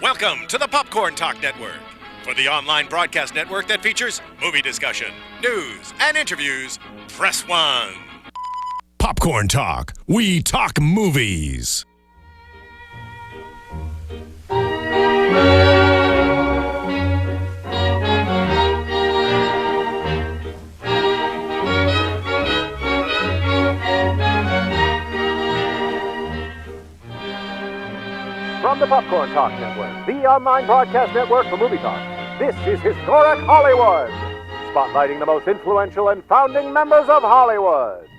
Welcome to the Popcorn Talk Network, for the online broadcast network that features movie discussion, news, and interviews. Press 1. Popcorn Talk. We talk movies. From the Popcorn Talk Network, the online broadcast network for movie talk, this is Historic Hollywood, spotlighting the most influential and founding members of Hollywood.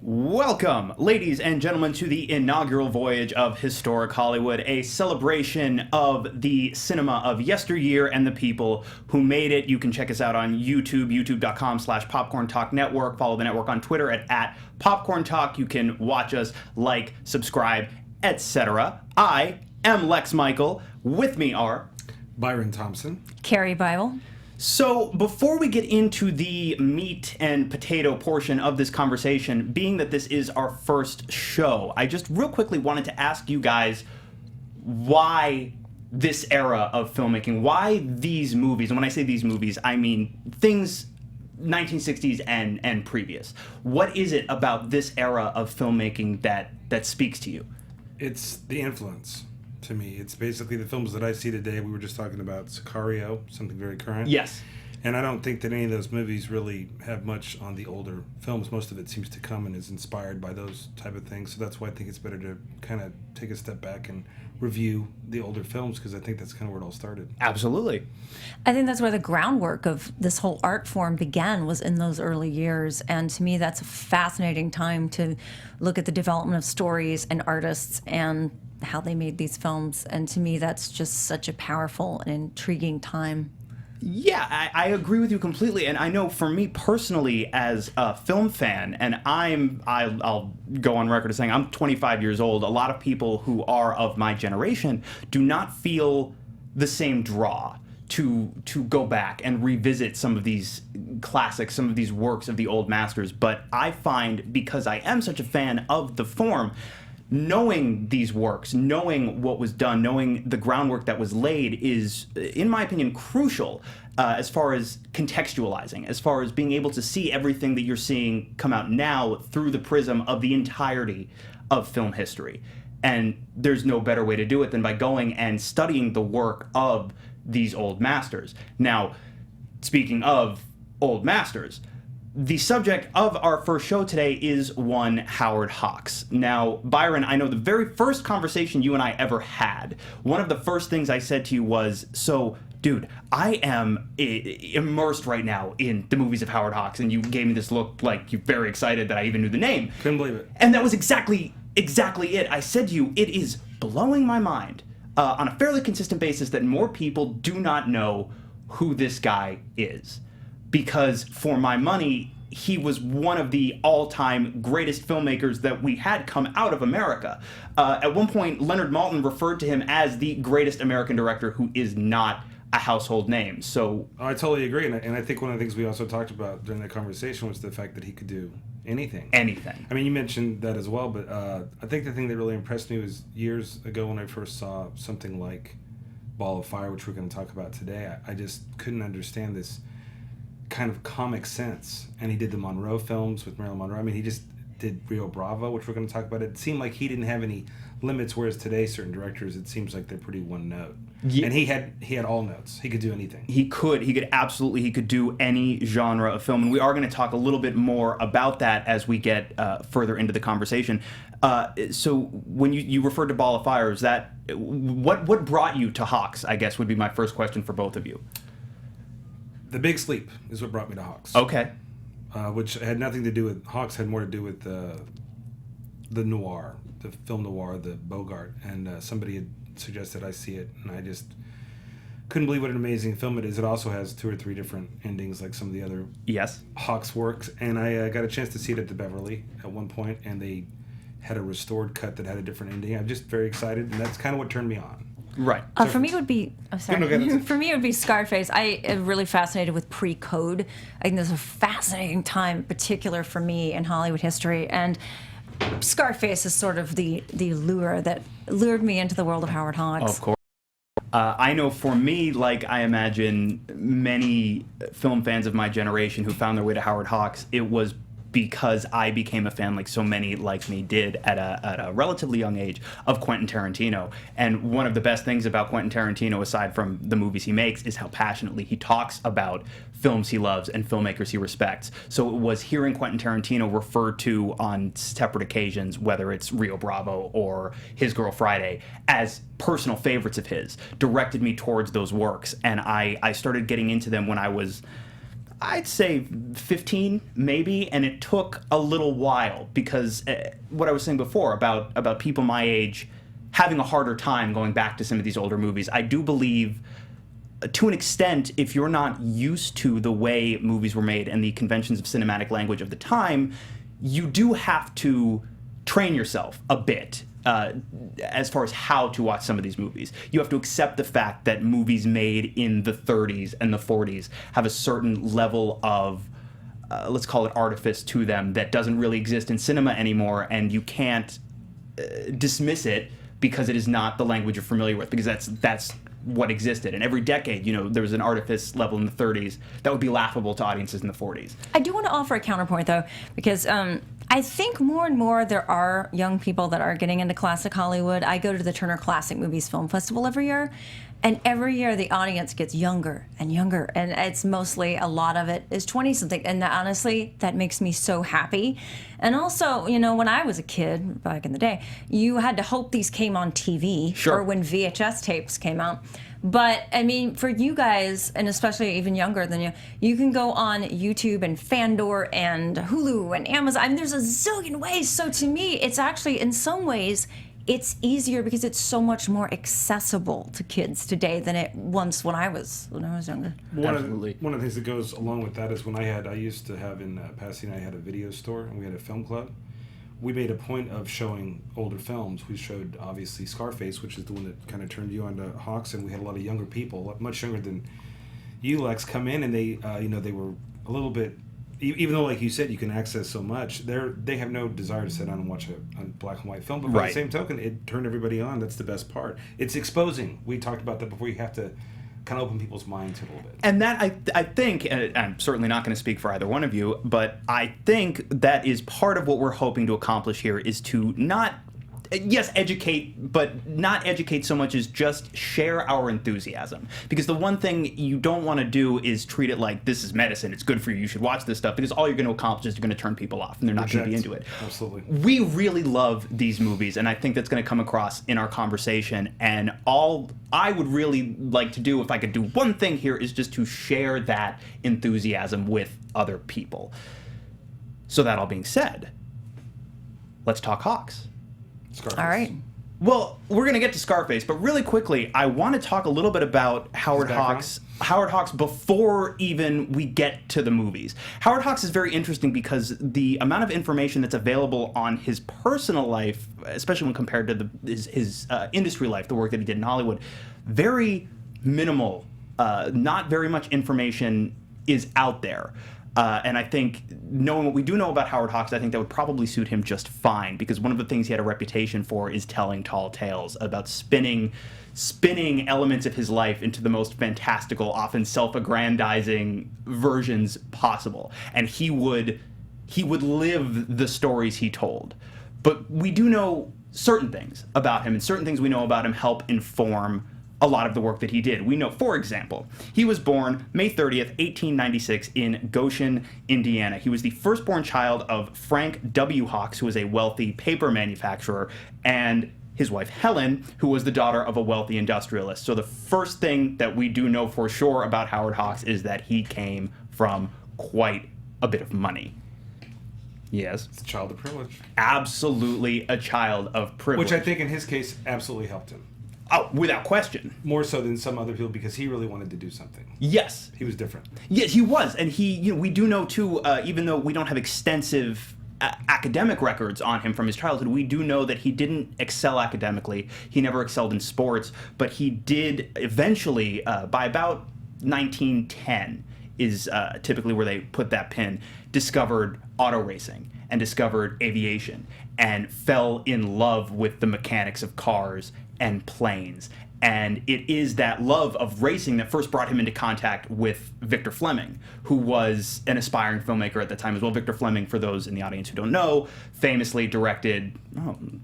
Welcome, ladies and gentlemen, to the inaugural voyage of Historic Hollywood, a celebration of the cinema of yesteryear and the people who made it. You can check us out on YouTube, youtube.com/Popcorn Talk Network. Follow the network on Twitter at Popcorn Talk. You can watch us, like, subscribe, etc. I am Lex Michael. With me are Byron Thompson, Karie Bible. So before we get into the meat and potato portion of this conversation, being that this is our first show, I just real quickly wanted to ask you guys why this era of filmmaking, why these movies, and when I say these movies, I mean things 1960s and previous. What is it about this era of filmmaking that speaks to you? it's the influence to me. It's basically the films that I see today. We were just talking about Sicario, something very current. Yes. And I don't think that any of those movies really have much on the older films. Most of it seems to come and is inspired by those type of things. So that's why I think it's better to kind of take a step back and review the older films, because I think that's kind of where it all started. Absolutely. I think that's where the groundwork of this whole art form began, was in those early years. And to me, that's a fascinating time to look at the development of stories and artists and how they made these films. And to me, that's just such a powerful and intriguing time. Yeah, I agree with you completely, and I know for me personally, as a film fan, and I'll go on record as saying I'm 25 years old. A lot of people who are of my generation do not feel the same draw to go back and revisit some of these classics, some of these works of the old masters. But I find, because I am such a fan of the form, knowing these works, knowing what was done, knowing the groundwork that was laid is, in my opinion, crucial as far as contextualizing, as far as being able to see everything that you're seeing come out now through the prism of the entirety of film history. And there's no better way to do it than by going and studying the work of these old masters. Now, speaking of old masters, the subject of our first show today is one Howard Hawks. Now, Byron, I know the very first conversation you and I ever had, one of the first things I said to you was, so, dude, I am immersed right now in the movies of Howard Hawks, and you gave me this look like you're very excited that I even knew the name. Couldn't believe it. And that was exactly it. I said to you, it is blowing my mind on a fairly consistent basis that more people do not know who this guy is. Because for my money, he was one of the all-time greatest filmmakers that we had come out of America. At one point, Leonard Maltin referred to him as the greatest American director who is not a household name. So I totally agree, and I think one of the things we also talked about during that conversation was the fact that he could do anything. Anything. I mean, you mentioned that as well, but I think the thing that really impressed me was years ago when I first saw something like Ball of Fire, which we're going to talk about today. I just couldn't understand this kind of comic sense. And he did the Monroe films with Marilyn Monroe. I mean, he just did Rio Bravo, which we're going to talk about. It seemed like he didn't have any limits, whereas today certain directors, it seems like they're pretty one note. Yeah. And he had all notes. He could do anything. He could do any genre of film, and we are going to talk a little bit more about that as we get further into the conversation. So when you referred to Ball of Fire, is that what brought you to Hawks, I guess, would be my first question for both of you. The Big Sleep is what brought me to Hawks. Okay. Which had nothing to do with Hawks, had more to do with the noir, the film noir, the Bogart, and somebody had suggested I see it, and I just couldn't believe what an amazing film it is. It also has 2 or 3 different endings, like some of the other Hawks works, and I got a chance to see it at the Beverly at one point, and they had a restored cut that had a different ending. I'm just very excited, and that's kind of what turned me on. Right. For me, it would be. Oh, sorry. For me, it would be Scarface. I am really fascinated with pre-code. I think this is a fascinating time, in particular for me in Hollywood history. And Scarface is sort of the lure that lured me into the world of Howard Hawks. Of course. I know for me, like I imagine many film fans of my generation who found their way to Howard Hawks, it was because I became a fan, like so many like me did at a relatively young age, of Quentin Tarantino. And one of the best things about Quentin Tarantino, aside from the movies he makes, is how passionately he talks about films he loves and filmmakers he respects. So it was hearing Quentin Tarantino referred to on separate occasions, whether it's Rio Bravo or His Girl Friday, as personal favorites of his, directed me towards those works. And I started getting into them when I was, I'd say 15 maybe, and it took a little while because what I was saying before about people my age having a harder time going back to some of these older movies, I do believe to an extent, if you're not used to the way movies were made and the conventions of cinematic language of the time, you do have to train yourself a bit as far as how to watch some of these movies. You have to accept the fact that movies made in the 30s and the 40s have a certain level of, let's call it artifice to them that doesn't really exist in cinema anymore, and you can't dismiss it because it is not the language you're familiar with, because that's what existed. And every decade, there was an artifice level in the 30s that would be laughable to audiences in the 40s. I do want to offer a counterpoint, though, because I think more and more there are young people that are getting into classic Hollywood. I go to the Turner Classic Movies Film Festival every year, and every year the audience gets younger and younger, and it's mostly, a lot of it is 20-something, and honestly, that makes me so happy. And also, when I was a kid, back in the day, you had to hope these came on TV, Sure. or when VHS tapes came out. But, I mean, for you guys, and especially even younger than you can go on YouTube and Fandor and Hulu and Amazon. I mean, there's a zillion ways. So to me, it's actually, in some ways, it's easier because it's so much more accessible to kids today than it once when I was younger. One of the things that goes along with that is when I used to have in Pasadena, I had a video store and we had a film club. We made a point of showing older films. We showed, obviously, Scarface, which is the one that kind of turned you on to Hawks, and we had a lot of younger people, much younger than you, Lex, come in, and they were a little bit, even though, like you said, you can access so much, they have no desire to sit down and watch a black and white film, but by the same token, it turned everybody on. That's the best part. It's exposing. We talked about that before. You have to kind of open people's minds a little bit. And that, I think, and I'm certainly not going to speak for either one of you, but I think that is part of what we're hoping to accomplish here, is to not, yes, educate, but not educate so much as just share our enthusiasm. Because the one thing you don't want to do is treat it like this is medicine, it's good for you, you should watch this stuff, because all you're going to accomplish is you're going to turn people off, and they're not going to be into it. Absolutely. We really love these movies, and I think that's going to come across in our conversation, and all I would really like to do, if I could do one thing here, is just to share that enthusiasm with other people. So that all being said, let's talk Hawks. Scarface. All right. Well, we're going to get to Scarface, but really quickly, I want to talk a little bit about Howard Hawks before even we get to the movies. Howard Hawks is very interesting because the amount of information that's available on his personal life, especially when compared to his industry life, the work that he did in Hollywood, very minimal. Not very much information is out there. And I think, knowing what we do know about Howard Hawks, I think that would probably suit him just fine, because one of the things he had a reputation for is telling tall tales, about spinning elements of his life into the most fantastical, often self-aggrandizing versions possible. And he would live the stories he told. But we do know certain things about him, and certain things we know about him help inform a lot of the work that he did. We know, for example, he was born May 30th, 1896 in Goshen, Indiana. He was the firstborn child of Frank W. Hawks, who was a wealthy paper manufacturer, and his wife Helen, who was the daughter of a wealthy industrialist. So the first thing that we do know for sure about Howard Hawks is that he came from quite a bit of money. Yes. It's a child of privilege. Absolutely a child of privilege. Which I think in his case absolutely helped him. Oh, without question. More so than some other people, because he really wanted to do something. Yes. He was different. Yes, he was. And he, we do know, too, even though we don't have extensive academic records on him from his childhood, we do know that he didn't excel academically. He never excelled in sports, but he did eventually, by about 1910 is typically where they put that pin, discovered auto racing and discovered aviation. and fell in love with the mechanics of cars and planes. And it is that love of racing that first brought him into contact with Victor Fleming, who was an aspiring filmmaker at the time as well. Victor Fleming, for those in the audience who don't know, famously directed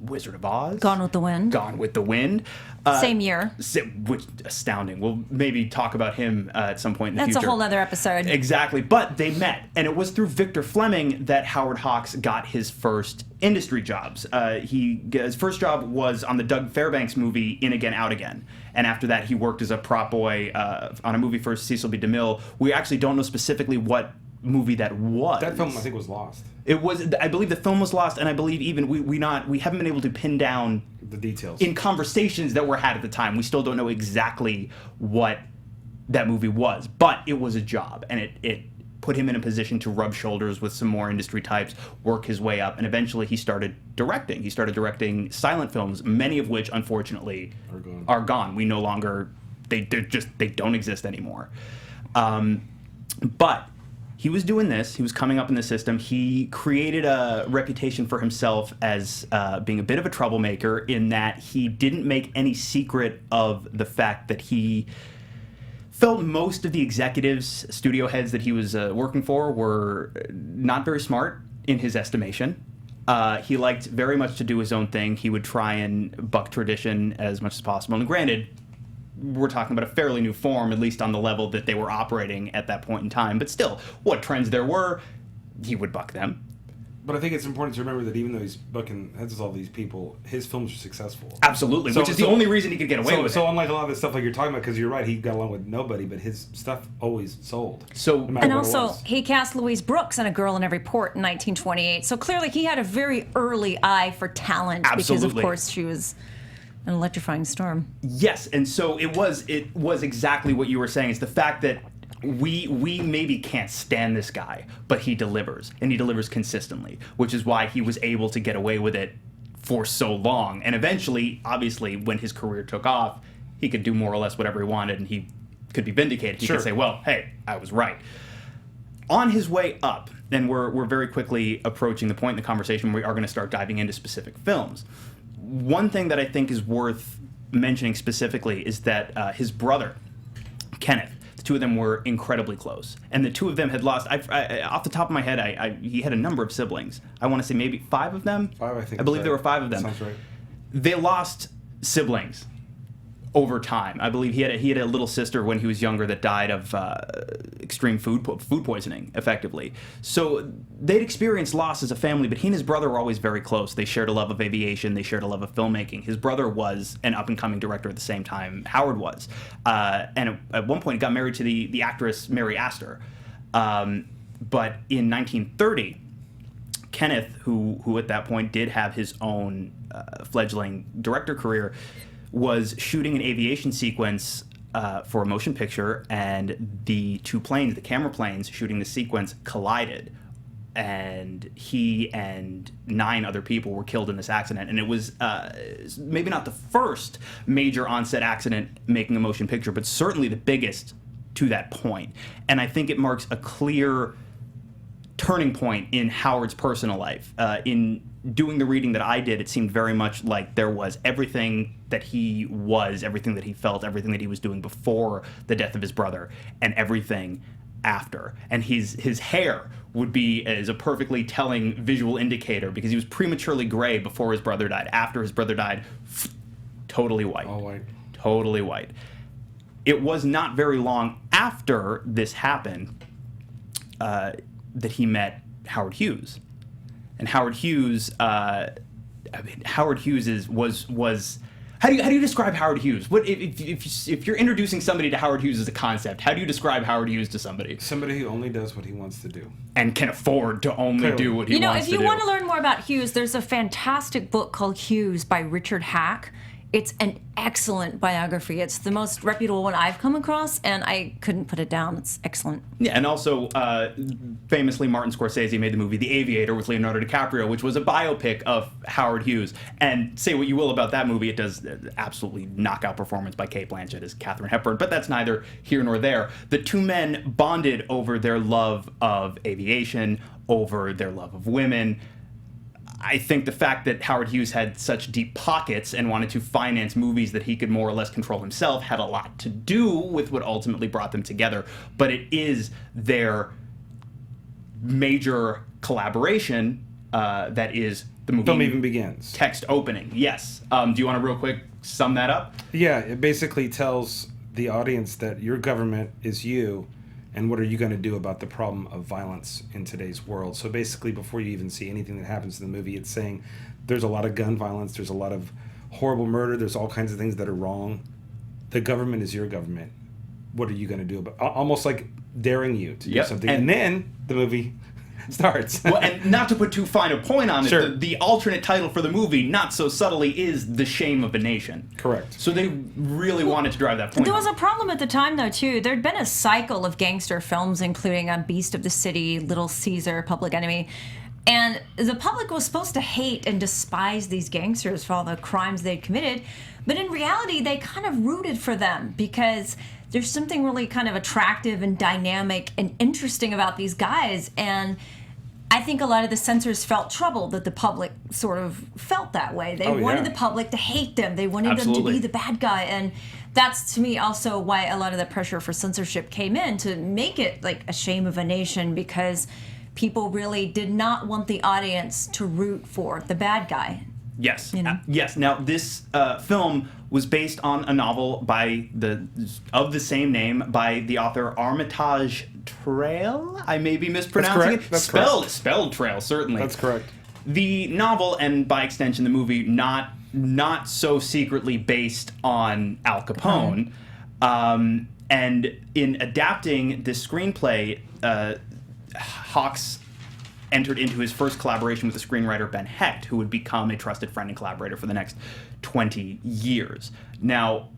Wizard of Oz. Gone with the Wind. Gone with the Wind. Same year. Which, astounding. We'll maybe talk about him at some point in the future. That's a whole other episode. Exactly. But they met. And it was through Victor Fleming that Howard Hawks got his first industry jobs. His first job was on the Doug Fairbanks movie In Again, Out Again. And after that, he worked as a prop boy on a movie for Cecil B. DeMille. We actually don't know specifically what movie that was. That film, I think, was lost. It was. I believe the film was lost, and I believe even we haven't been able to pin down the details in conversations that were had at the time. We still don't know exactly what that movie was, but it was a job, and it put him in a position to rub shoulders with some more industry types, work his way up, and eventually he started directing. He started directing silent films, many of which, unfortunately, are gone. We no longer, they don't exist anymore. But he was doing this. He was coming up in the system. He created a reputation for himself as being a bit of a troublemaker in that he didn't make any secret of the fact that he felt most of the executives, studio heads that he was working for were not very smart in his estimation. He liked very much to do his own thing. He would try and buck tradition as much as possible. And granted, we're talking about a fairly new form, at least on the level that they were operating at that point in time. But still, what trends there were, he would buck them. But I think it's important to remember that even though he's bucking heads with all these people, his films are successful. Absolutely, which is the only reason he could get away with it. So unlike a lot of the stuff like you're talking about, because you're right, he got along with nobody, but his stuff always sold. So, and also, he cast Louise Brooks in A Girl in Every Port in 1928. So clearly he had a very early eye for talent. Absolutely. Because, of course, she was an electrifying storm. Yes, and so it was exactly what you were saying. It's the fact that we maybe can't stand this guy, but he delivers, and he delivers consistently, which is why he was able to get away with it for so long. And eventually, obviously, when his career took off, he could do more or less whatever he wanted, and he could be vindicated. He could say, well, hey, I was right. On his way up, and we're very quickly approaching the point in the conversation where we are going to start diving into specific films. One thing that I think is worth mentioning specifically is that his brother, Kenneth, the two of them were incredibly close. And the two of them had lost, off the top of my head, he had a number of siblings. I want to say maybe 5 of them? 5, I think. I believe there were 5 of them. Sounds right. They lost siblings over time. I believe he had a little sister when he was younger that died of extreme food poisoning, effectively. So they'd experienced loss as a family, but he and his brother were always very close. They shared a love of aviation. They shared a love of filmmaking. His brother was an up-and-coming director at the same time Howard was. And at one point, he got married to the actress Mary Astor. But in 1930, Kenneth, who at that point did have his own fledgling director career, was shooting an aviation sequence for a motion picture, and the two planes, the camera planes shooting the sequence, collided, and he and 9 other people were killed in this accident. And it was maybe not the first major on-set accident making a motion picture, but certainly the biggest to that point. And I think it marks a clear turning point in Howard's personal life. In doing the reading that I did, it seemed very much like there was everything that he was, everything that he felt, everything that he was doing before the death of his brother, and everything after. And his hair would be as a perfectly telling visual indicator, because he was prematurely gray before his brother died. After his brother died, totally white. All white. Totally white. It was not very long after this happened that he met Howard Hughes. And Howard Hughes, Howard Hughes was. How do you describe Howard Hughes? What if you're introducing somebody to Howard Hughes as a concept? How do you describe Howard Hughes to somebody? Somebody who only does what he wants to do and can afford to only do what he wants to do. If you want to learn more about Hughes, there's a fantastic book called Hughes by Richard Hack. It's an excellent biography. It's the most reputable one I've come across, and I couldn't put it down. It's excellent. Yeah, and also, famously, Martin Scorsese made the movie The Aviator with Leonardo DiCaprio, which was a biopic of Howard Hughes. And say what you will about that movie, it does absolutely knockout performance by Cate Blanchett as Katharine Hepburn, but that's neither here nor there. The two men bonded over their love of aviation, over their love of women. I think the fact that Howard Hughes had such deep pockets and wanted to finance movies that he could more or less control himself had a lot to do with what ultimately brought them together. But it is their major collaboration that is the movie. Film Even Begins. Text opening, yes. Do you want to real quick sum that up? Yeah, it basically tells the audience that your government is you, and what are you going to do about the problem of violence in today's world. So basically, before you even see anything that happens in the movie, it's saying there's a lot of gun violence, there's a lot of horrible murder, there's all kinds of things that are wrong. The government is your government. What are you going to do about it? Almost like daring you to do something. And then the movie starts. Well, and not to put too fine a point on it, Sure. the alternate title for the movie, not so subtly, is The Shame of a Nation. Correct. So they really wanted to drive that point. There was a problem at the time, though, too. There'd been a cycle of gangster films, including Beast of the City, Little Caesar, Public Enemy. And the public was supposed to hate and despise these gangsters for all the crimes they'd committed. But in reality, they kind of rooted for them because there's something really kind of attractive and dynamic and interesting about these guys. And I think a lot of the censors felt troubled that the public sort of felt that way. They wanted the public to hate them. They wanted them to be the bad guy. And that's, to me, also why a lot of the pressure for censorship came in, to make it like a shame of a nation, because people really did not want the audience to root for the bad guy. Yes. Yes. Now, this film was based on a novel of the same name by the author Armitage Trail. I may be mispronouncing it. That's correct. Spelled Trail, certainly. That's correct. The novel, and by extension the movie, not so secretly based on Al Capone. And in adapting this screenplay, Hawks entered into his first collaboration with the screenwriter Ben Hecht, who would become a trusted friend and collaborator for the next 20 years. Now,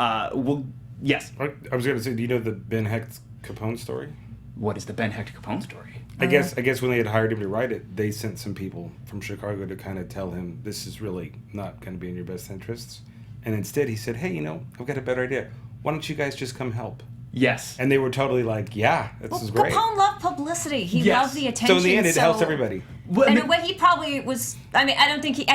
yes. I was going to say, do you know the Ben Hecht Capone story? What is the Ben Hecht Capone story? I guess when they had hired him to write it, they sent some people from Chicago to kind of tell him this is really not going to be in your best interests. And instead he said, hey, I've got a better idea. Why don't you guys just come help? Yes. And they were totally like, yeah, this is great. Capone loved publicity. He loved the attention. So in the end, it helps everybody. And what he probably was, I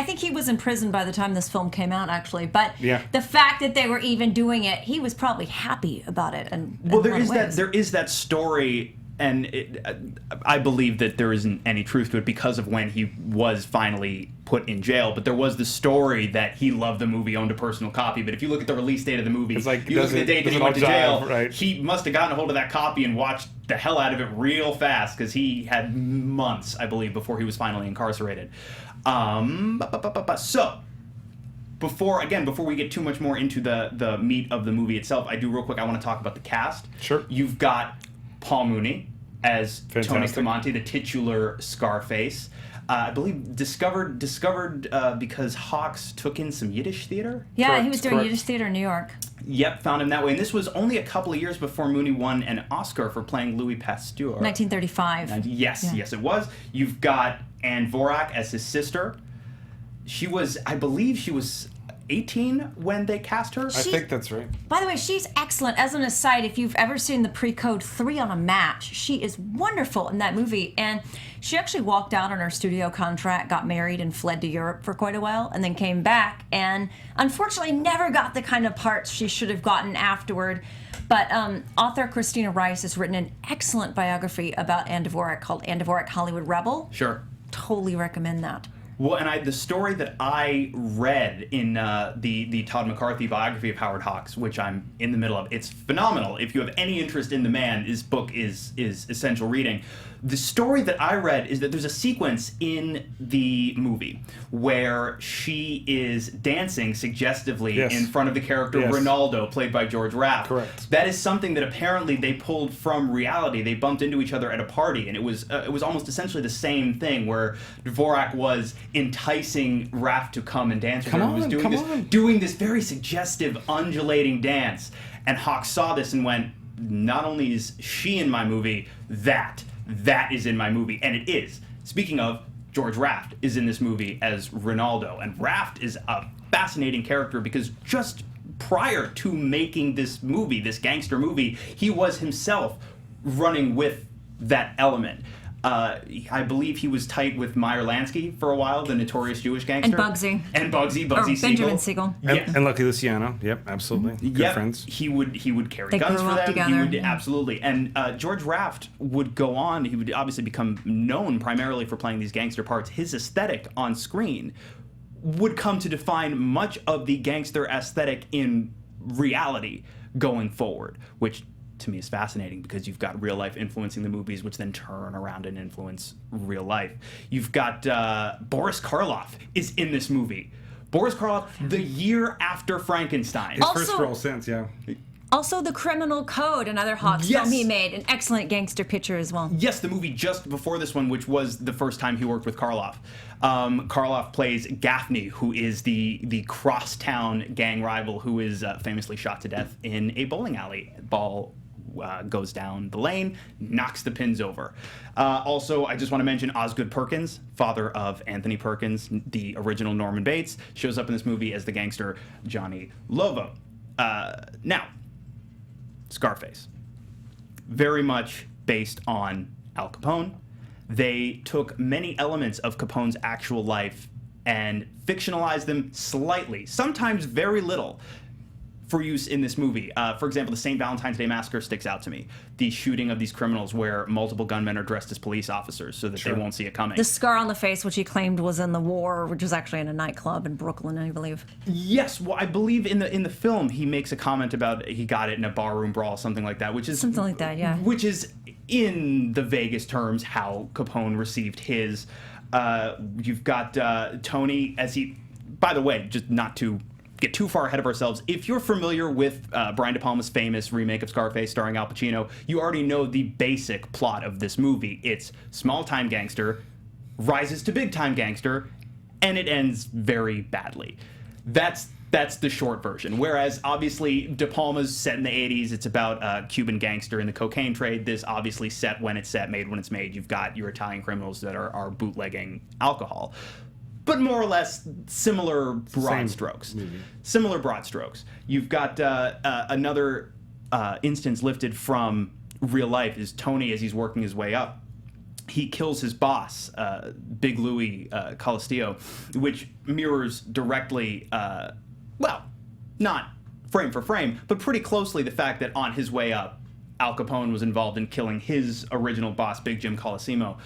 think he was in prison by the time this film came out, actually. But the fact that they were even doing it, he was probably happy about it. There is that story, and I believe that there isn't any truth to it because of when he was finally put in jail. But there was the story that he loved the movie, owned a personal copy. But if you look at the release date of the movie, it's like, you look at the date that he went to jail, right? He must have gotten a hold of that copy and watched the hell out of it real fast, because he had months, I believe, before he was finally incarcerated. So, before we get too much more into the meat of the movie itself, I want to talk about the cast. Sure. You've got Paul Mooney as Fantastic. Tony Camonte, the titular Scarface. I believe discovered because Hawks took in some Yiddish theater. Yeah, Correct, he was doing correct. Yiddish theater in New York. Yep, found him that way. And this was only a couple of years before Mooney won an Oscar for playing Louis Pasteur. 1935. Yes, it was. You've got Anne Dvorak as his sister. I believe she was 18 when they cast her. I think that's right. By the way, she's excellent. As an aside, if you've ever seen the pre-code 3 on a Match, she is wonderful in that movie. And she actually walked out on her studio contract, got married, and fled to Europe for quite a while, and then came back, and unfortunately never got the kind of parts she should have gotten afterward. But author Christina Rice has written an excellent biography about Anne Dvorak called Anne Dvorak, Hollywood Rebel. Sure. Totally recommend that. Well, and the story that I read in the Todd McCarthy biography of Howard Hawks, which I'm in the middle of, it's phenomenal. If you have any interest in the man, his book is essential reading. The story that I read is that there's a sequence in the movie where she is dancing suggestively in front of the character Ronaldo, played by George Raft. Correct. That is something that apparently they pulled from reality. They bumped into each other at a party, and it was almost essentially the same thing, where Dvorak was enticing Raft to come and dance with her. He was doing this very suggestive, undulating dance, and Hawks saw this and went, not only is she in my movie, that is in my movie. And it is. Speaking of, George Raft is in this movie as Ronaldo. And Raft is a fascinating character because just prior to making this movie, this gangster movie, he was himself running with that element. I believe he was tight with Meyer Lansky for a while, the notorious Jewish gangster. And Bugsy. Bugsy Siegel. Benjamin Siegel. And Lucky Luciano. Yep, absolutely. Good friends. He would carry They guns grew for up them. together. He would absolutely. And George Raft would go on. He would obviously become known primarily for playing these gangster parts. His aesthetic on screen would come to define much of the gangster aesthetic in reality going forward, which to me is fascinating because you've got real life influencing the movies, which then turn around and influence real life. You've got Boris Karloff is in this movie. Boris Karloff, the year after Frankenstein. His first role since, yeah. Also, The Criminal Code, another Hawks film he made, an excellent gangster picture as well. Yes, the movie just before this one, which was the first time he worked with Karloff. Karloff plays Gaffney, who is the crosstown gang rival who is famously shot to death in a bowling alley. Ball goes down the lane, knocks the pins over. Also, I just want to mention Osgood Perkins, father of Anthony Perkins, the original Norman Bates, shows up in this movie as the gangster Johnny Lobo. Now, Scarface. Very much based on Al Capone. They took many elements of Capone's actual life and fictionalized them slightly, sometimes very little, for use in this movie. For example, the St. Valentine's Day Massacre sticks out to me. The shooting of these criminals where multiple gunmen are dressed as police officers so that they won't see it coming. The scar on the face, which he claimed was in the war, which was actually in a nightclub in Brooklyn, I believe. Yes, well, I believe in the film he makes a comment about he got it in a barroom brawl, something like that, which is Something like that, yeah. Which is, in the vaguest terms, how Capone received his. You've got Tony as he. By the way, just not to get too far ahead of ourselves, if you're familiar with Brian De Palma's famous remake of Scarface starring Al Pacino, you already know the basic plot of this movie. It's small-time gangster, rises to big-time gangster, and it ends very badly. That's the short version. Whereas, obviously, De Palma's set in the 80s. It's about a Cuban gangster in the cocaine trade. This obviously set when it's set, made when it's made. You've got your Italian criminals that are bootlegging alcohol. But more or less similar broad strokes. Similar broad strokes. You've got another instance lifted from real life is Tony as he's working his way up. He kills his boss, Big Louis Calistio, which mirrors directly, well, not frame for frame, but pretty closely the fact that on his way up, Al Capone was involved in killing his original boss, Big Jim Colosimo.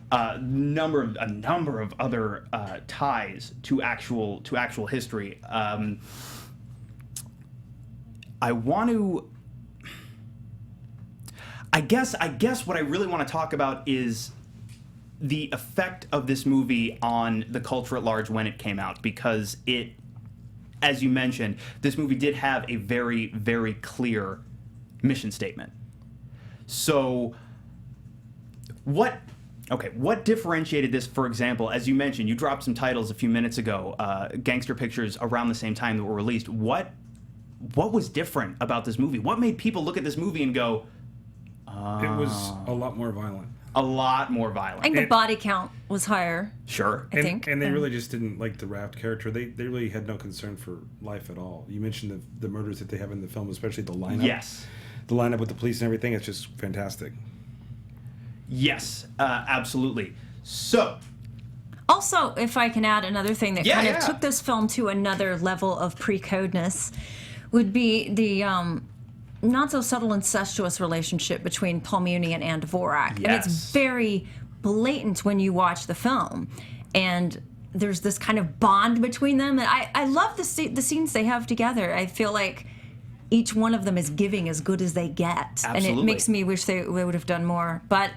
A number of other ties to actual history. I want to. I guess what I really want to talk about is the effect of this movie on the culture at large when it came out, because it, as you mentioned, this movie did have a very, very clear mission statement. So, what differentiated this, for example, as you mentioned, you dropped some titles a few minutes ago, gangster pictures around the same time that were released. What was different about this movie? What made people look at this movie and go, It was a lot more violent. A lot more violent. I think the body count was higher. Sure. I think. And they really just didn't like the Raft character. They really had no concern for life at all. You mentioned the murders that they have in the film, especially the lineup. Yes. The lineup with the police and everything, it's just fantastic. Yes, absolutely. So, Also, if I can add another thing that kind of took this film to another level of pre-codeness, would be the not so subtle incestuous relationship between Paul Muni and Ann Dvorak. Yes. And it's very blatant when you watch the film. And there's this kind of bond between them. And I love the scenes they have together. I feel like each one of them is giving as good as they get. Absolutely. And it makes me wish they would have done more. But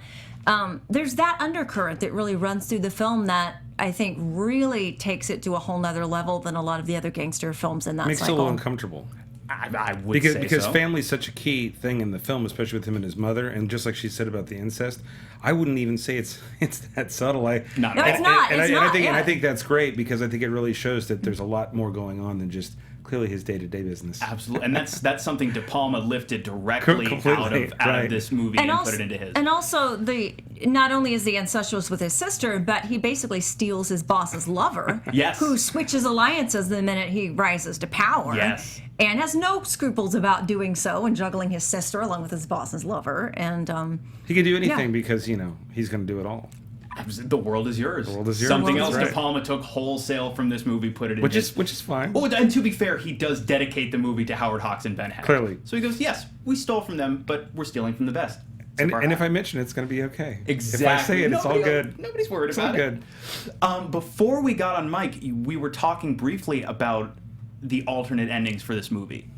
there's that undercurrent that really runs through the film that I think really takes it to a whole nother level than a lot of the other gangster films in that Makes cycle. it a little uncomfortable. I would Because say because so. family's such a key thing in the film, especially with him and his mother, and just like she said about the incest, I wouldn't even say it's that subtle. No, it's not. And It's not. I think that's great because I think it really shows that there's a lot more going on than just clearly his day-to-day business. Absolutely, and that's something De Palma lifted directly out of this movie and put it into his. And also, not only is he incestuous with his sister, but he basically steals his boss's lover, yes, who switches alliances the minute he rises to power. Yes. And has no scruples about doing so and juggling his sister along with his boss's lover. And he can do anything because he's going to do it all. The world is yours. The world is yours. Something else right. De Palma took wholesale from this movie, put it in which is fine. Oh, and to be fair, he does dedicate the movie to Howard Hawks and Ben Hecht. Clearly. So he goes, yes, we stole from them, but we're stealing from the best. And if I mention it, it's going to be okay. Exactly. If I say it, it's all good. Nobody's worried about it. It's all good. Before we got on mic, we were talking briefly about the alternate endings for this movie.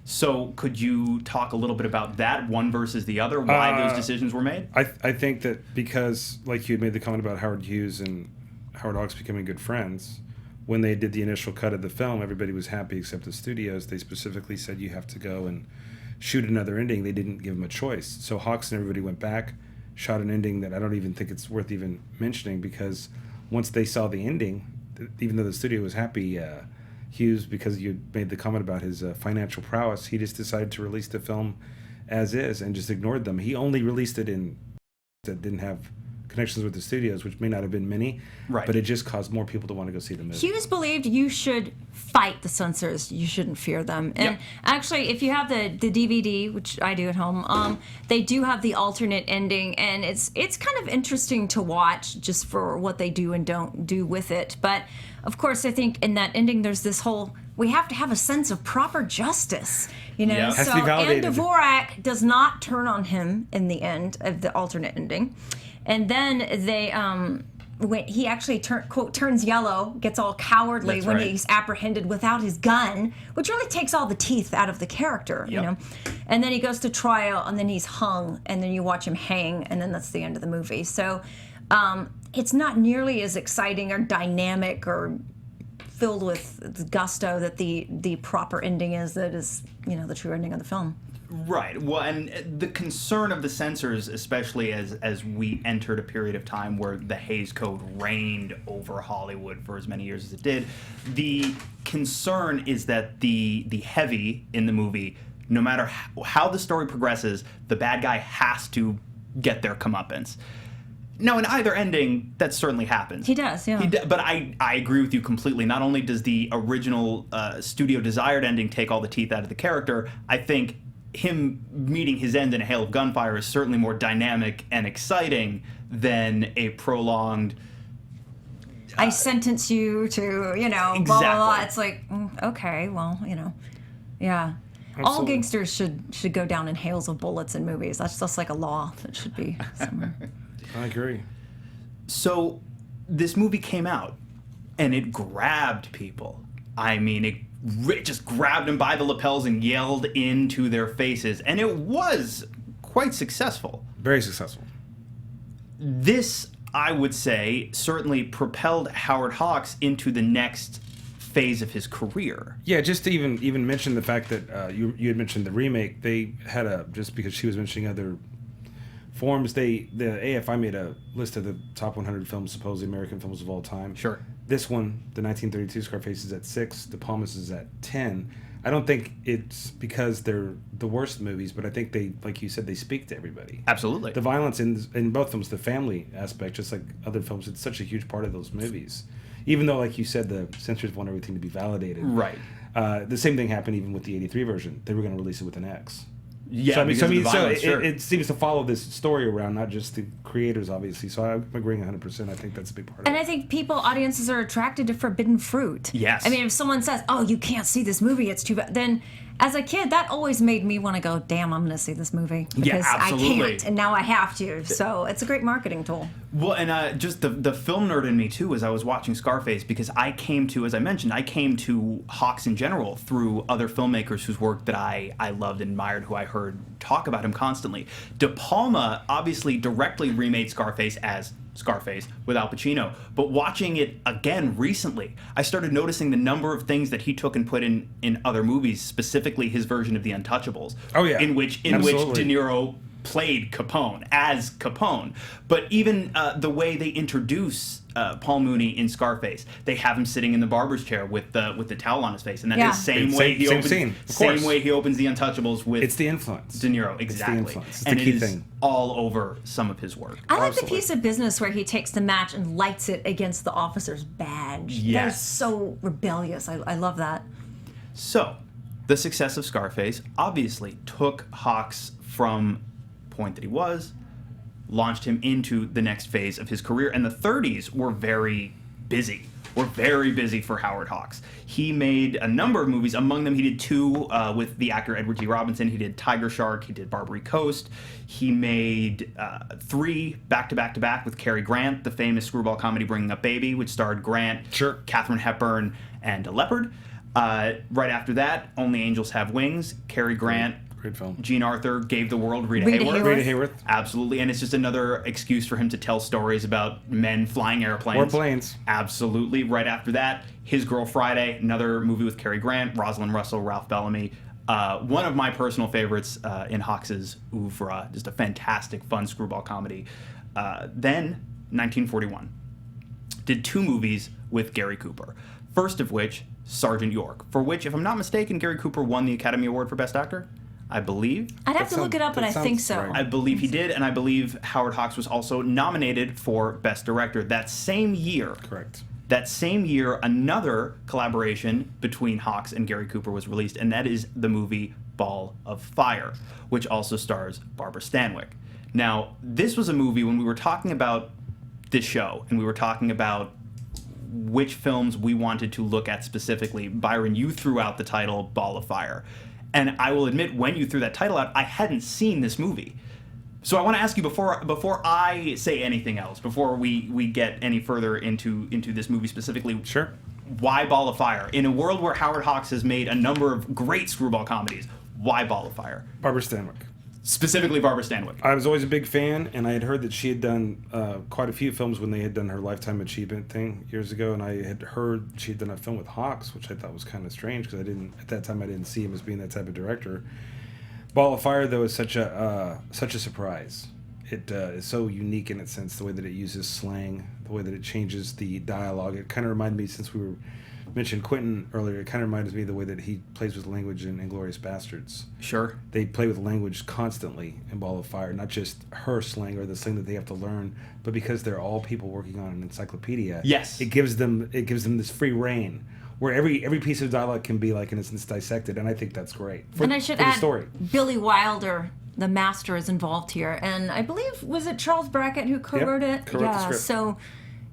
So could you talk a little bit about that, one versus the other, why those decisions were made? I think that because, like you had made the comment about Howard Hughes and Howard Hawks becoming good friends, when they did the initial cut of the film, everybody was happy except the studios. They specifically said you have to go and shoot another ending. They didn't give them a choice. So Hawks and everybody went back, shot an ending that I don't even think it's worth even mentioning, because once they saw the ending, even though the studio was happy, Hughes, because you made the comment about his financial prowess, he just decided to release the film as is and just ignored them. He only released it in that didn't have connections with the studios, which may not have been many, right, but it just caused more people to want to go see the movie. Hughes believed you should fight the censors, you shouldn't fear them. And actually, if you have the DVD, which I do at home, they do have the alternate ending, and it's kind of interesting to watch just for what they do and don't do with it. But of course, I think in that ending, there's this whole, we have to have a sense of proper justice, you know. Has So to be validated. and Dvorak does not turn on him in the end of the alternate ending. And then they, when he actually turns yellow, gets all cowardly That's when right. he's apprehended without his gun, which really takes all the teeth out of the character, you know. And then he goes to trial, and then he's hung, and then you watch him hang, and then that's the end of the movie. So it's not nearly as exciting or dynamic or filled with gusto that the proper ending is, that is, you know, the true ending of the film. Right. Well, and the concern of the censors, especially as we entered a period of time where the Hays Code reigned over Hollywood for as many years as it did, the concern is that the heavy in the movie, no matter how the story progresses, the bad guy has to get their comeuppance. Now, in either ending, that certainly happens. He does, yeah. But I agree with you completely. Not only does the original studio desired ending take all the teeth out of the character, I think him meeting his end in a hail of gunfire is certainly more dynamic and exciting than a prolonged I sentence you to, you know, Exactly. blah, blah, blah. It's like, okay, well, you know, yeah. All Absolutely. gangsters should go down in hails of bullets in movies. That's just like a law that should be somewhere. I agree. So this movie came out, and it grabbed people. I mean, it just grabbed them by the lapels and yelled into their faces, and it was quite successful. Very successful. This, I would say, certainly propelled Howard Hawks into the next phase of his career. Yeah, just to even mention the fact that you had mentioned the remake, they had just because she was mentioning other forms, the AFI made a list of the top 100 films, supposedly American films of all time. Sure. This one, the 1932 Scarface, is at 6. De Palma's is at 10. I don't think it's because they're the worst movies, but I think they, like you said, they speak to everybody. Absolutely. The violence in both films, the family aspect, just like other films, it's such a huge part of those movies. Even though, like you said, the censors want everything to be validated. Right. The same thing happened even with the 83 version. They were going to release it with an X. Yeah, So, because of the violence, sure. it seems to follow this story around, not just the creators, obviously. So I'm agreeing 100%. I think that's a big part of And it. I think audiences are attracted to forbidden fruit. Yes. I mean, if someone says, oh, you can't see this movie, it's too bad, then as a kid, that always made me want to go, damn, I'm going to see this movie. Because absolutely. I can't, and now I have to. So it's a great marketing tool. Well, and just the film nerd in me, too, as I was watching Scarface, because I came to, as I mentioned, I came to Hawks in general through other filmmakers whose work that I loved and admired, who I heard talk about him constantly. De Palma obviously directly remade Scarface as Scarface with Al Pacino, but watching it again recently, I started noticing the number of things that he took and put in other movies, specifically his version of The Untouchables. Oh, yeah. In which Absolutely. De Niro played Capone as Capone. But even the way they introduce Paul Mooney in Scarface, they have him sitting in the barber's chair with the towel on his face, and that's the same way he opens. Same way he opens The Untouchables with. It's the influence. De Niro, exactly. It's the influence. It's and the key it is thing. all over some of his work. I like the piece of business where he takes the match and lights it against the officer's badge. Yes. That is so rebellious. I love that. So, the success of Scarface obviously took Hawks from the point that he was, launched him into the next phase of his career, and the 30s were very busy. Were very busy for Howard Hawks. He made a number of movies. Among them, he did 2 with the actor Edward G. Robinson. He did Tiger Shark. He did Barbary Coast. He made 3 back-to-back-to-back with Cary Grant, the famous screwball comedy Bringing Up Baby, which starred Grant, Katharine Hepburn, and a leopard. Right after that, Only Angels Have Wings, Cary Grant, Great film. Gene Arthur gave the world Rita Rita Hayworth. Hayworth. Rita Hayworth. Absolutely, and it's just another excuse for him to tell stories about men flying airplanes. Or planes. Absolutely. Right after that, His Girl Friday, another movie with Cary Grant, Rosalind Russell, Ralph Bellamy. One of my personal favorites in Hawks's oeuvre, just a fantastic, fun screwball comedy. Then, 1941, did 2 movies with Gary Cooper. First of which, Sergeant York, for which, if I'm not mistaken, Gary Cooper won the Academy Award for Best Actor. I believe. I'd have to look it up, but I think so. right. I believe he did, and I believe Howard Hawks was also nominated for Best Director that same year. Correct. That same year, another collaboration between Hawks and Gary Cooper was released, and that is the movie Ball of Fire, which also stars Barbara Stanwyck. Now, this was a movie when we were talking about this show, and we were talking about which films we wanted to look at specifically. Byron, you threw out the title Ball of Fire. And I will admit, when you threw that title out, I hadn't seen this movie. So I want to ask you, before I say anything else, before we get any further into this movie specifically, Sure. why Ball of Fire? In a world where Howard Hawks has made a number of great screwball comedies, why Ball of Fire? Barbara Stanwyck. Specifically Barbara Stanwyck. I was always a big fan, and I had heard that she had done quite a few films when they had done her Lifetime Achievement thing years ago, and I had heard she had done a film with Hawks, which I thought was kind of strange because at that time I didn't see him as being that type of director. Ball of Fire, though, is such a surprise. It is so unique in its sense, the way that it uses slang, the way that it changes the dialogue. It kind of reminded me, since we mentioned Quentin earlier, it kind of reminds me of the way that he plays with language in Inglourious Bastards. Sure. They play with language constantly in Ball of Fire, not just her slang or the slang that they have to learn, but because they're all people working on an encyclopedia. Yes. It gives them this free reign where every piece of dialogue can be, like, in a sense, dissected, and I think that's great. And I should for add, the story. Billy Wilder, the master, is involved here, and I believe, was it Charles Brackett who co-wrote it? co-wrote the script. So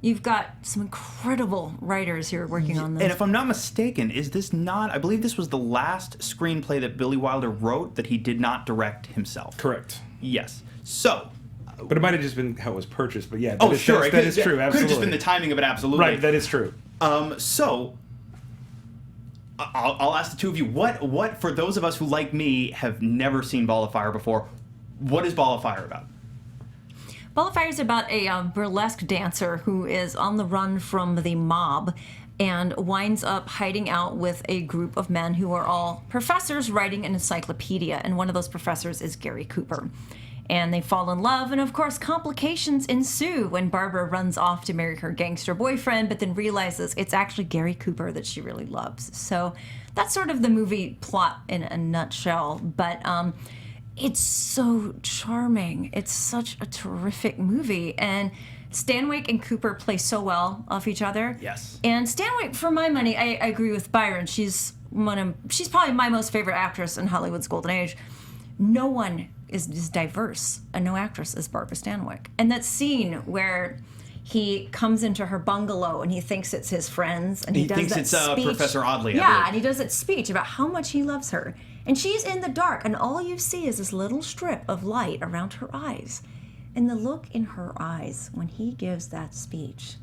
you've got some incredible writers here working on this. And if I'm not mistaken, is this not, I believe this was the last screenplay that Billy Wilder wrote that he did not direct himself. Correct. Yes. So, But it might have just been how it was purchased, but yeah. that is true, That is true, absolutely. Could have just been the timing of it, absolutely. Right, that is true. So, I'll ask the two of you, what for those of us who, like me, have never seen Ball of Fire before, what is Ball of Fire about? Ball of Fire is about a burlesque dancer who is on the run from the mob and winds up hiding out with a group of men who are all professors writing an encyclopedia, and one of those professors is Gary Cooper. And they fall in love, and of course complications ensue when Barbara runs off to marry her gangster boyfriend, but then realizes it's actually Gary Cooper that she really loves. So that's sort of the movie plot in a nutshell, but it's so charming. It's such a terrific movie, and Stanwyck and Cooper play so well off each other. Yes. And Stanwyck, for my money, I agree with Byron. She's probably my most favorite actress in Hollywood's golden age. No one is diverse, and no actress is Barbara Stanwyck. And that scene where he comes into her bungalow and he thinks it's his friends, and he does thinks that it's speech. Professor Audley. Yeah, and he does that speech about how much he loves her. And she's in the dark, and all you see is this little strip of light around her eyes. And the look in her eyes when he gives that speech.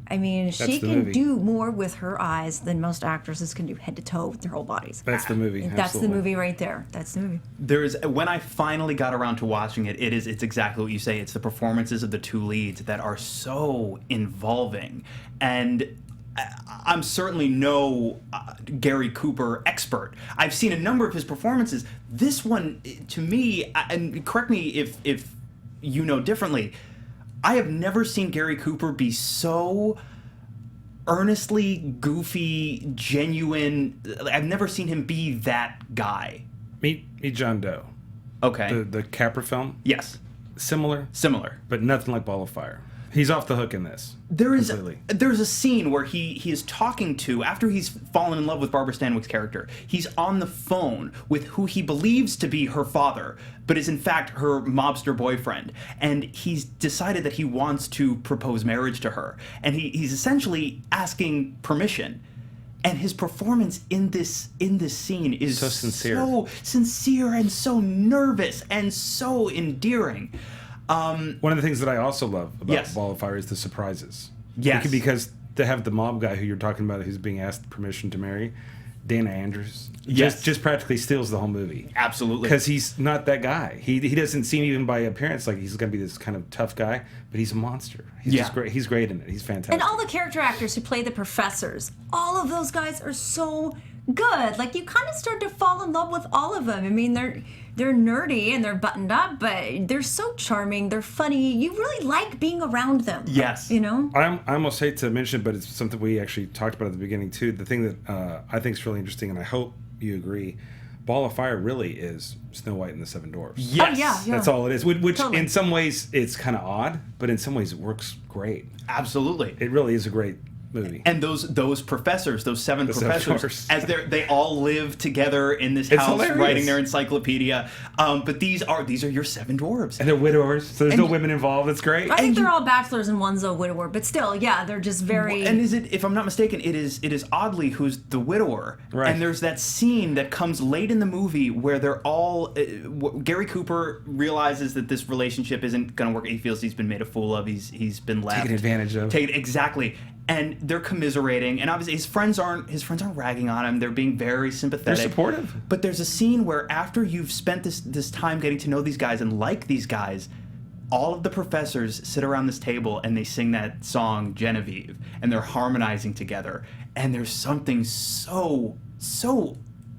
I mean, she the can movie. do more with her eyes than most actresses can do head to toe with their whole bodies. That's the movie. That's the absolutely. movie right there. That's the movie. When I finally got around to watching it, it's exactly what you say. It's the performances of the two leads that are so involving. And I'm certainly no Gary Cooper expert. I've seen a number of his performances. This one, to me, and correct me if you know differently, I have never seen Gary Cooper be so earnestly goofy, genuine. I've never seen him be that guy. Meet John Doe. Okay. The Capra film. Yes. Similar, But nothing like Ball of Fire. He's off the hook in this. There's completely. a scene where he is talking to, after he's fallen in love with Barbara Stanwyck's character, he's on the phone with who he believes to be her father, but is in fact her mobster boyfriend. And he's decided that he wants to propose marriage to her. And he's essentially asking permission. And his performance in this scene is so sincere. So sincere and so nervous and so endearing. One of the things that I also love about Yes. Ball of Fire is the surprises. Yes. Because to have the mob guy who you're talking about who's being asked permission to marry, Dana Andrews, Yes. just practically steals the whole movie. Absolutely. Because he's not that guy. He doesn't seem even by appearance like he's going to be this kind of tough guy, but he's a monster. He's just great. He's great in it. He's fantastic. And all the character actors who play the professors, all of those guys are so good. Like, you kind of start to fall in love with all of them. I mean, they're nerdy and they're buttoned up, but they're so charming. They're funny. You really like being around them. Yes. You know? I almost hate to mention it, but it's something we actually talked about at the beginning too. The thing that I think is really interesting, and I hope you agree, Ball of Fire really is Snow White and the Seven Dwarfs. Yes. Oh, yeah. That's all it is. Which Totally. in some ways it's kind of odd, but in some ways it works great. Absolutely. It really is a great movie. And those professors, those seven The seven professors, dwarfs. as they all live together in this It's house, hilarious. writing their encyclopedia. But these are your seven dwarves. And they're widowers, so there's And no women involved. It's great. I think And they're all bachelors and one's a widower, but still, yeah, they're just very... And is it, if I'm not mistaken, it is Audley who's the widower. Right. And there's that scene that comes late in the movie where they're all... Gary Cooper realizes that this relationship isn't going to work. He feels he's been made a fool of. He's been left. Taken advantage of. Exactly. And they're commiserating, and obviously his friends aren't ragging on him. They're being very sympathetic. They're supportive. But there's a scene where after you've spent this time getting to know these guys and like these guys, all of the professors sit around this table and they sing that song Genevieve, and they're harmonizing together. And there's something so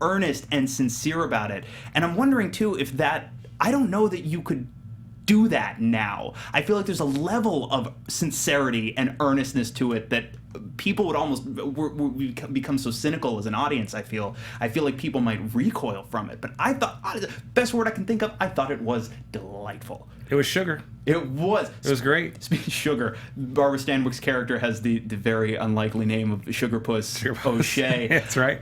earnest and sincere about it. And I'm wondering too if that, I don't know that you could do that now. I feel like there's a level of sincerity and earnestness to it that people would almost we become so cynical as an audience. I feel like people might recoil from it. But I thought, best word I can think of, I thought it was delightful. It was sugar. It was. It was great. Speaking of sugar, Barbara Stanwyck's character has the very unlikely name of Sugar Puss O'Shea. That's right.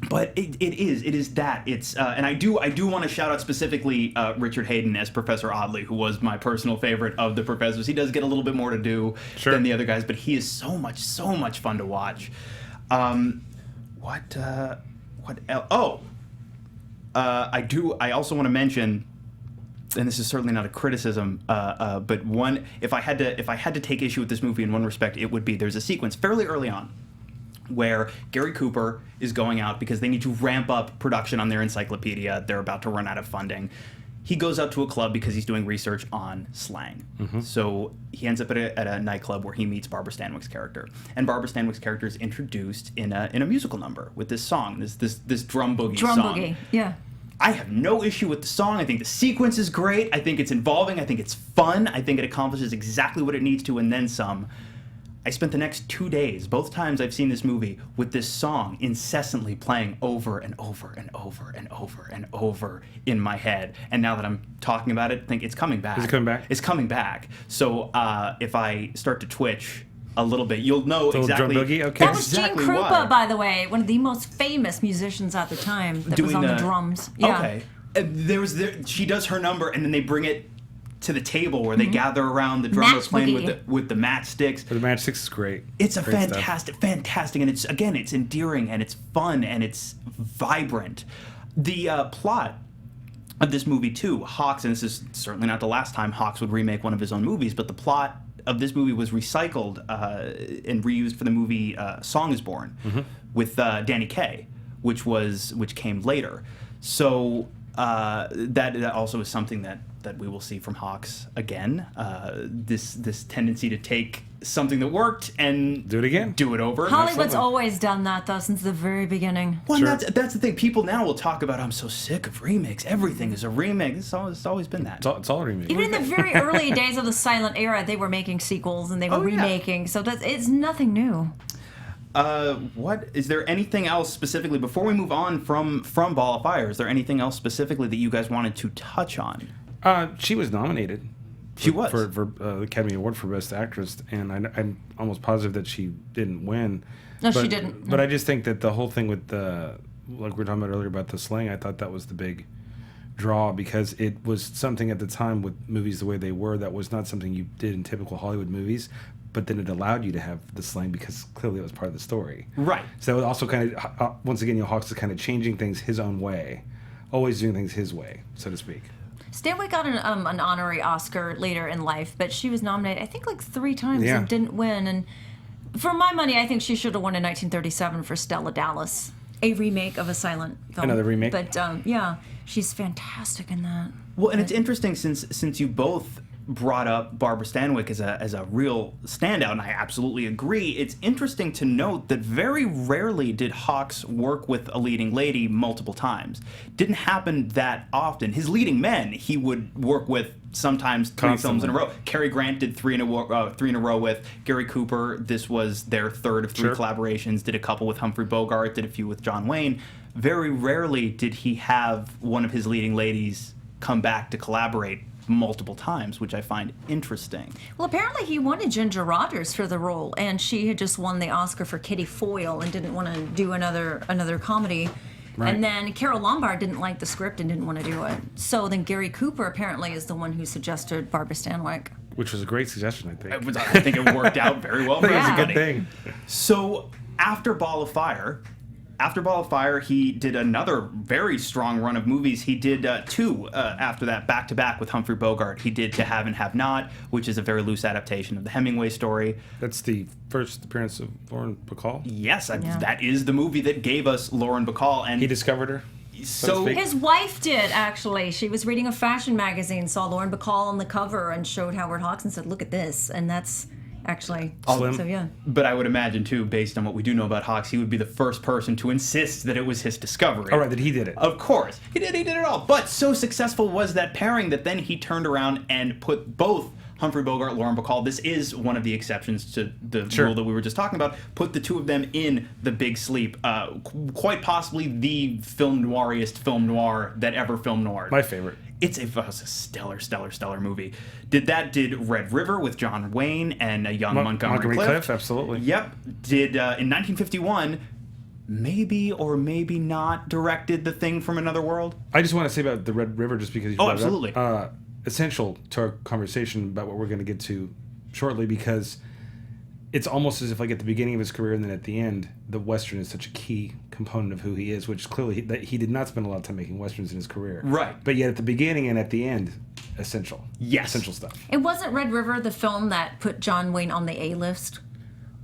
But it is that. It's and I do want to shout out specifically Richard Hayden as Professor Audley, who was my personal favorite of the professors. He does get a little bit more to do than the other guys, but he is so much fun to watch. What else? Oh, I also want to mention, and this is certainly not a criticism, but one, if I had to take issue with this movie in one respect, it would be there's a sequence fairly early on where Gary Cooper is going out because they need to ramp up production on their encyclopedia. They're about to run out of funding. He goes out to a club because he's doing research on slang. Mm-hmm. So he ends up at a nightclub where he meets Barbara Stanwyck's character. And Barbara Stanwyck's character is introduced in a musical number with this song, this drum boogie song. Drum boogie, yeah. I have no issue with the song. I think the sequence is great. I think it's involving. I think it's fun. I think it accomplishes exactly what it needs to and then some. I spent the next 2 days, both times I've seen this movie, with this song incessantly playing over and over and over and over and over in my head. And now that I'm talking about it, I think it's coming back. Is it coming back? It's coming back. So if I start to twitch a little bit, you'll know exactly. Drum boogie? Okay. That was exactly Gene why. Krupa, by the way, one of the most famous musicians at the time that was on the drums. Yeah. Okay. She does her number, and then they bring it to the table where they gather around the drummer Match playing boogie. with the matchsticks. The Matchsticks is great. It's Great fantastic, and it's endearing and it's fun and it's vibrant. The plot of this movie too, Hawks, and this is certainly not the last time Hawks would remake one of his own movies, but the plot of this movie was recycled and reused for the movie Song is Born with Danny Kaye, which came later. So That also is something that we will see from Hawks again. This tendency to take something that worked and do it again, do it over. Hollywood's always done that, though, since the very beginning. Well, sure. That's the thing. People now will talk about, I'm so sick of remakes. Everything is a remake. It's always been that. It's all a remake. Even in the very early days of the silent era, they were making sequels and they were remaking. So it's nothing new. What is there anything else specifically before we move on from Ball of Fire? Is there anything else specifically that you guys wanted to touch on? She was nominated. She was for the Academy Award for Best Actress, and I'm almost positive that she didn't win. No, she didn't. But I just think that the whole thing with like we were talking about earlier about the slang, I thought that was the big draw because it was something at the time with movies the way they were that was not something you did in typical Hollywood movies. But then it allowed you to have the slang because clearly it was part of the story. Right. So it also kind of, once again, Hawks is kind of changing things his own way, always doing things his way, so to speak. Stanwyck got an honorary Oscar later in life, but she was nominated, I think, like 3 times and didn't win. And for my money, I think she should have won in 1937 for Stella Dallas, a remake of a silent film. Another remake? But, she's fantastic in that. Well, and it's interesting since you both brought up Barbara Stanwyck as a real standout, and I absolutely agree. It's interesting to note that very rarely did Hawks work with a leading lady multiple times. Didn't happen that often. His leading men he would work with sometimes 3 films in a row. Cary Grant did 3 in a row with Gary Cooper. This was their third of 3 collaborations. Did a couple with Humphrey Bogart. Did a few with John Wayne. Very rarely did he have one of his leading ladies come back to collaborate multiple times, which I find interesting. Well, apparently he wanted Ginger Rogers for the role, and she had just won the Oscar for Kitty Foyle and didn't want to do another comedy. Right. And then Carol Lombard didn't like the script and didn't want to do it. So then Gary Cooper apparently is the one who suggested Barbara Stanwyck. Which was a great suggestion, I think. I think it worked out very well for everybody. It was a good thing. So after Ball of Fire, he did another very strong run of movies. He did 2 after that, back-to-back with Humphrey Bogart. He did To Have and Have Not, which is a very loose adaptation of the Hemingway story. That's the first appearance of Lauren Bacall? Yes, that is the movie that gave us Lauren Bacall. And he discovered her? So his wife did, actually. She was reading a fashion magazine, saw Lauren Bacall on the cover, and showed Howard Hawks and said, look at this. And that's... actually. Slim. So, yeah. But I would imagine, too, based on what we do know about Hawks, he would be the first person to insist that it was his discovery. Oh, right, that he did it. Of course. He did it all. But so successful was that pairing that then he turned around and put both Humphrey Bogart, Lauren Bacall, this is one of the exceptions to the rule that we were just talking about, put the 2 of them in The Big Sleep. Quite possibly the film noiriest film noir that ever film noir. My favorite. It's a stellar movie. Did Red River with John Wayne and a young Montgomery Clift. Absolutely. Yep. Did in 1951 maybe or maybe not directed The Thing from Another World. I just want to say about the Red River just because you brought it up. Essential to our conversation about what we're going to get to shortly because it's almost as if like at the beginning of his career and then at the end, the Western is such a key component of who he is, which clearly he did not spend a lot of time making Westerns in his career. Right. But yet at the beginning and at the end, essential. Yes. Essential stuff. It wasn't Red River the film that put John Wayne on the A-list?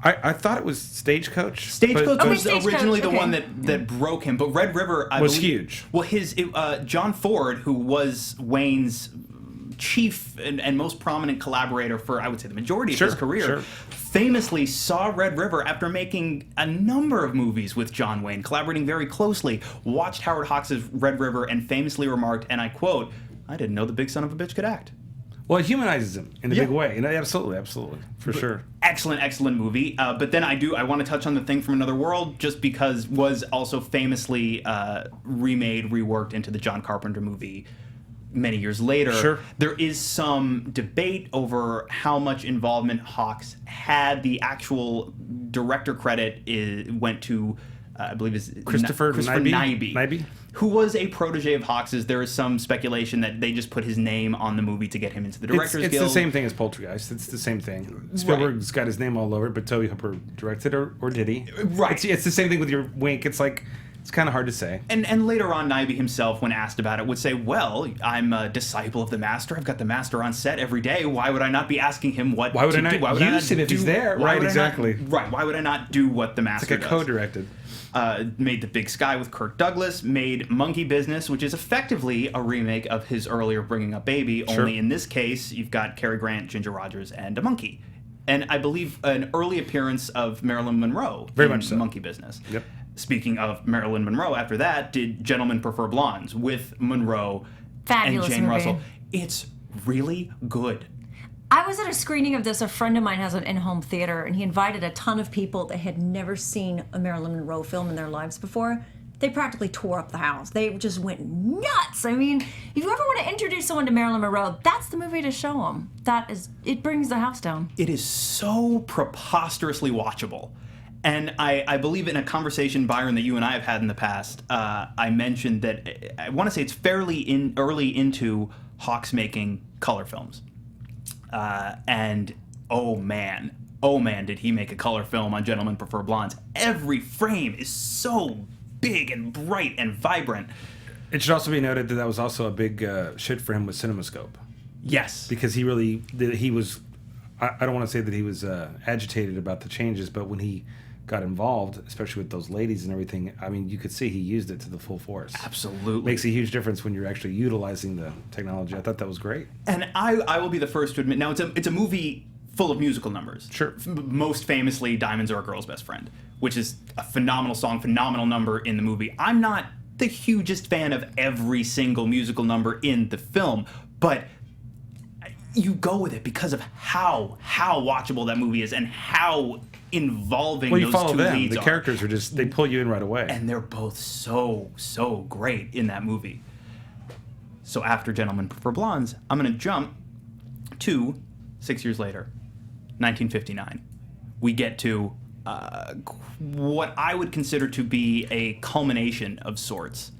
I thought it was Stagecoach. Stagecoach was originally the one that broke him, but Red River was huge. Well, John Ford, who was Wayne's chief and most prominent collaborator for, I would say, the majority of his career, famously saw Red River after making a number of movies with John Wayne, collaborating very closely, watched Howard Hawks' Red River, and famously remarked, and I quote, "I didn't know the big son of a bitch could act." Well, it humanizes him in a big way. Absolutely, for sure. Excellent movie. But then I want to touch on The Thing from Another World, just because was also famously reworked into the John Carpenter movie many years later. Sure. There is some debate over how much involvement Hawks had. The actual director credit went to, I believe, is Christopher Nyby, who was a protege of Hawks's. There is some speculation that they just put his name on the movie to get him into the Directors Guild. It's the same thing as Poltergeist. It's the same thing. Spielberg's got his name all over it, but Tobe Hooper directed, or did he? Right. It's the same thing with your Wink. It's like, It's kind of hard to say. And later on, Nyby himself, when asked about it, would say, well, I'm a disciple of the master. I've got the master on set every day. Why would I not be asking him what Why would to I not do? Why would I use not him if he's there? Why Right, would I not- exactly. Right. Why would I not do what the master It's like a does? co-directed. Made The Big Sky with Kirk Douglas, made Monkey Business, which is effectively a remake of his earlier Bringing Up Baby, Sure. only in this case, you've got Cary Grant, Ginger Rogers, and a monkey. And I believe an early appearance of Marilyn Monroe Very in much so. Monkey Business. Yep. Speaking of Marilyn Monroe, after that, did Gentlemen Prefer Blondes with Monroe Fabulous and Jane movie. Russell. It's really good. I was at a screening of this. A friend of mine has an in-home theater, and he invited a ton of people that had never seen a Marilyn Monroe film in their lives before. They practically tore up the house. They just went nuts. I mean, if you ever want to introduce someone to Marilyn Monroe, that's the movie to show them. It brings the house down. It is so preposterously watchable. And I believe in a conversation, Byron, that you and I have had in the past, I mentioned that I want to say it's fairly early into Hawks making color films. And oh man, did he make a color film on Gentlemen Prefer Blondes. Every frame is so big and bright and vibrant. It should also be noted that was also a big shit for him with CinemaScope. Yes. Because he was, I don't want to say that he was agitated about the changes, but when he got involved, especially with those ladies and everything, I mean, you could see he used it to the full force. Absolutely. Makes a huge difference when you're actually utilizing the technology. I thought that was great. And I will be the first to admit, now it's a movie full of musical numbers. Sure. Most famously, Diamonds Are a Girl's Best Friend, which is a phenomenal song, phenomenal number in the movie. I'm not the hugest fan of every single musical number in the film, but you go with it because of how watchable that movie is and how involving Well, you those follow two them. leads The are. characters are just, they pull you in right away. And they're both so great in that movie. So after Gentlemen Prefer Blondes, I'm going to jump to 6 years later, 1959. We get to what I would consider to be a culmination of sorts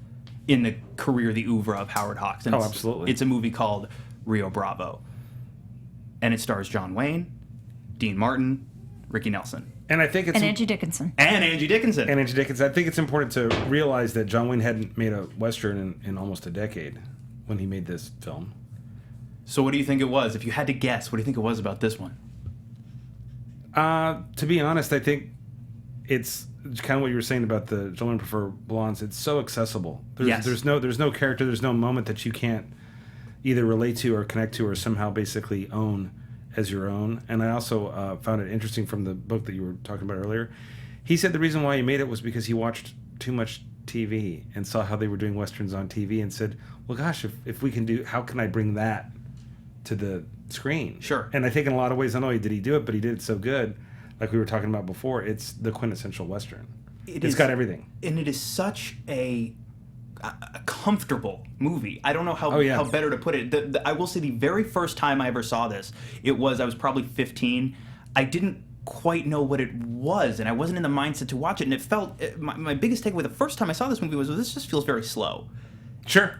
in the career, the oeuvre of Howard Hawks. And Absolutely. It's a movie called Rio Bravo. And it stars John Wayne, Dean Martin, Ricky Nelson. And I think it's... And Angie Dickinson. And Angie Dickinson. And Angie Dickinson. I think it's important to realize that John Wayne hadn't made a Western in almost a decade when he made this film. So what do you think it was? If you had to guess, what do you think it was about this one? To be honest, I think it's kind of what you were saying about the Gentlemen Prefer Blondes. It's so accessible. Yes. There's no character, there's no moment that you can't either relate to or connect to or somehow basically own as your own. And I also found it interesting from the book that you were talking about earlier. He said the reason why he made it was because he watched too much TV and saw how they were doing Westerns on TV and said, well, gosh, if we can do, how can I bring that to the screen? Sure. And I think in a lot of ways, not only did he do it, but he did it so good, like we were talking about before, it's the quintessential Western. It's got everything. And it is such a comfortable movie. I don't know how better to put it. I will say the very first time I ever saw this, I was probably 15. I didn't quite know what it was, and I wasn't in the mindset to watch it, and it felt, my biggest takeaway the first time I saw this movie was, well, this just feels very slow. Sure.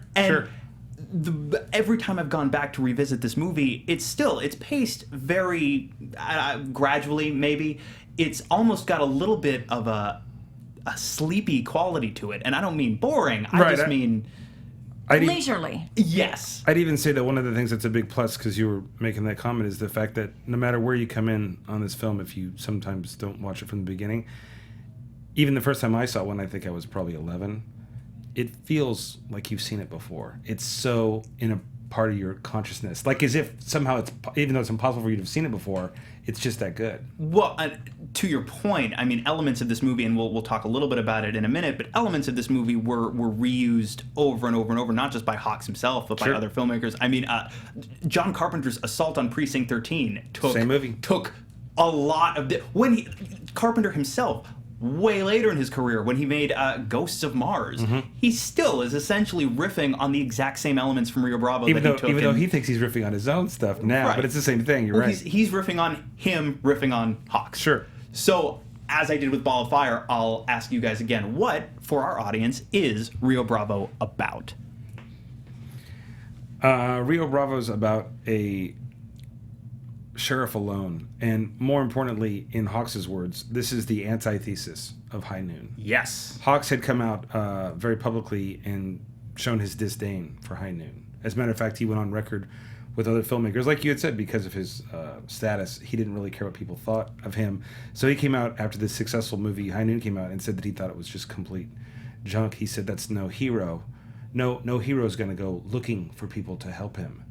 Every time I've gone back to revisit this movie, it's paced very gradually, maybe. It's almost got a little bit of a sleepy quality to it. And I don't mean boring. I just mean... leisurely. Yes. I'd even say that one of the things that's a big plus, because you were making that comment, is the fact that no matter where you come in on this film, if you sometimes don't watch it from the beginning, even the first time I saw one, I think I was probably 11, it feels like you've seen it before. It's so in a part of your consciousness. Like as if somehow it's, even though it's impossible for you to have seen it before, it's just that good. Well, to your point, I mean, elements of this movie, and we'll talk a little bit about it in a minute, but elements of this movie were reused over and over and over, not just by Hawks himself, but by other filmmakers. I mean, John Carpenter's Assault on Precinct 13 took a lot of... Carpenter himself... way later in his career, when he made Ghosts of Mars, he still is essentially riffing on the exact same elements from Rio Bravo even though he thinks he's riffing on his own stuff now, right. But it's the same thing. You're right. He's riffing on him, riffing on Hawks. Sure. So, as I did with Ball of Fire, I'll ask you guys again, what, for our audience, is Rio Bravo about? Rio Bravo is about a sheriff alone. And more importantly, in Hawks's words, this is the antithesis of High Noon. Yes. Hawks had come out very publicly and shown his disdain for High Noon. As a matter of fact, he went on record with other filmmakers, like you had said, because of his status, he didn't really care what people thought of him. So he came out after this successful movie, High Noon, came out and said that he thought it was just complete junk. He said that's no hero. No hero is going to go looking for people to help him.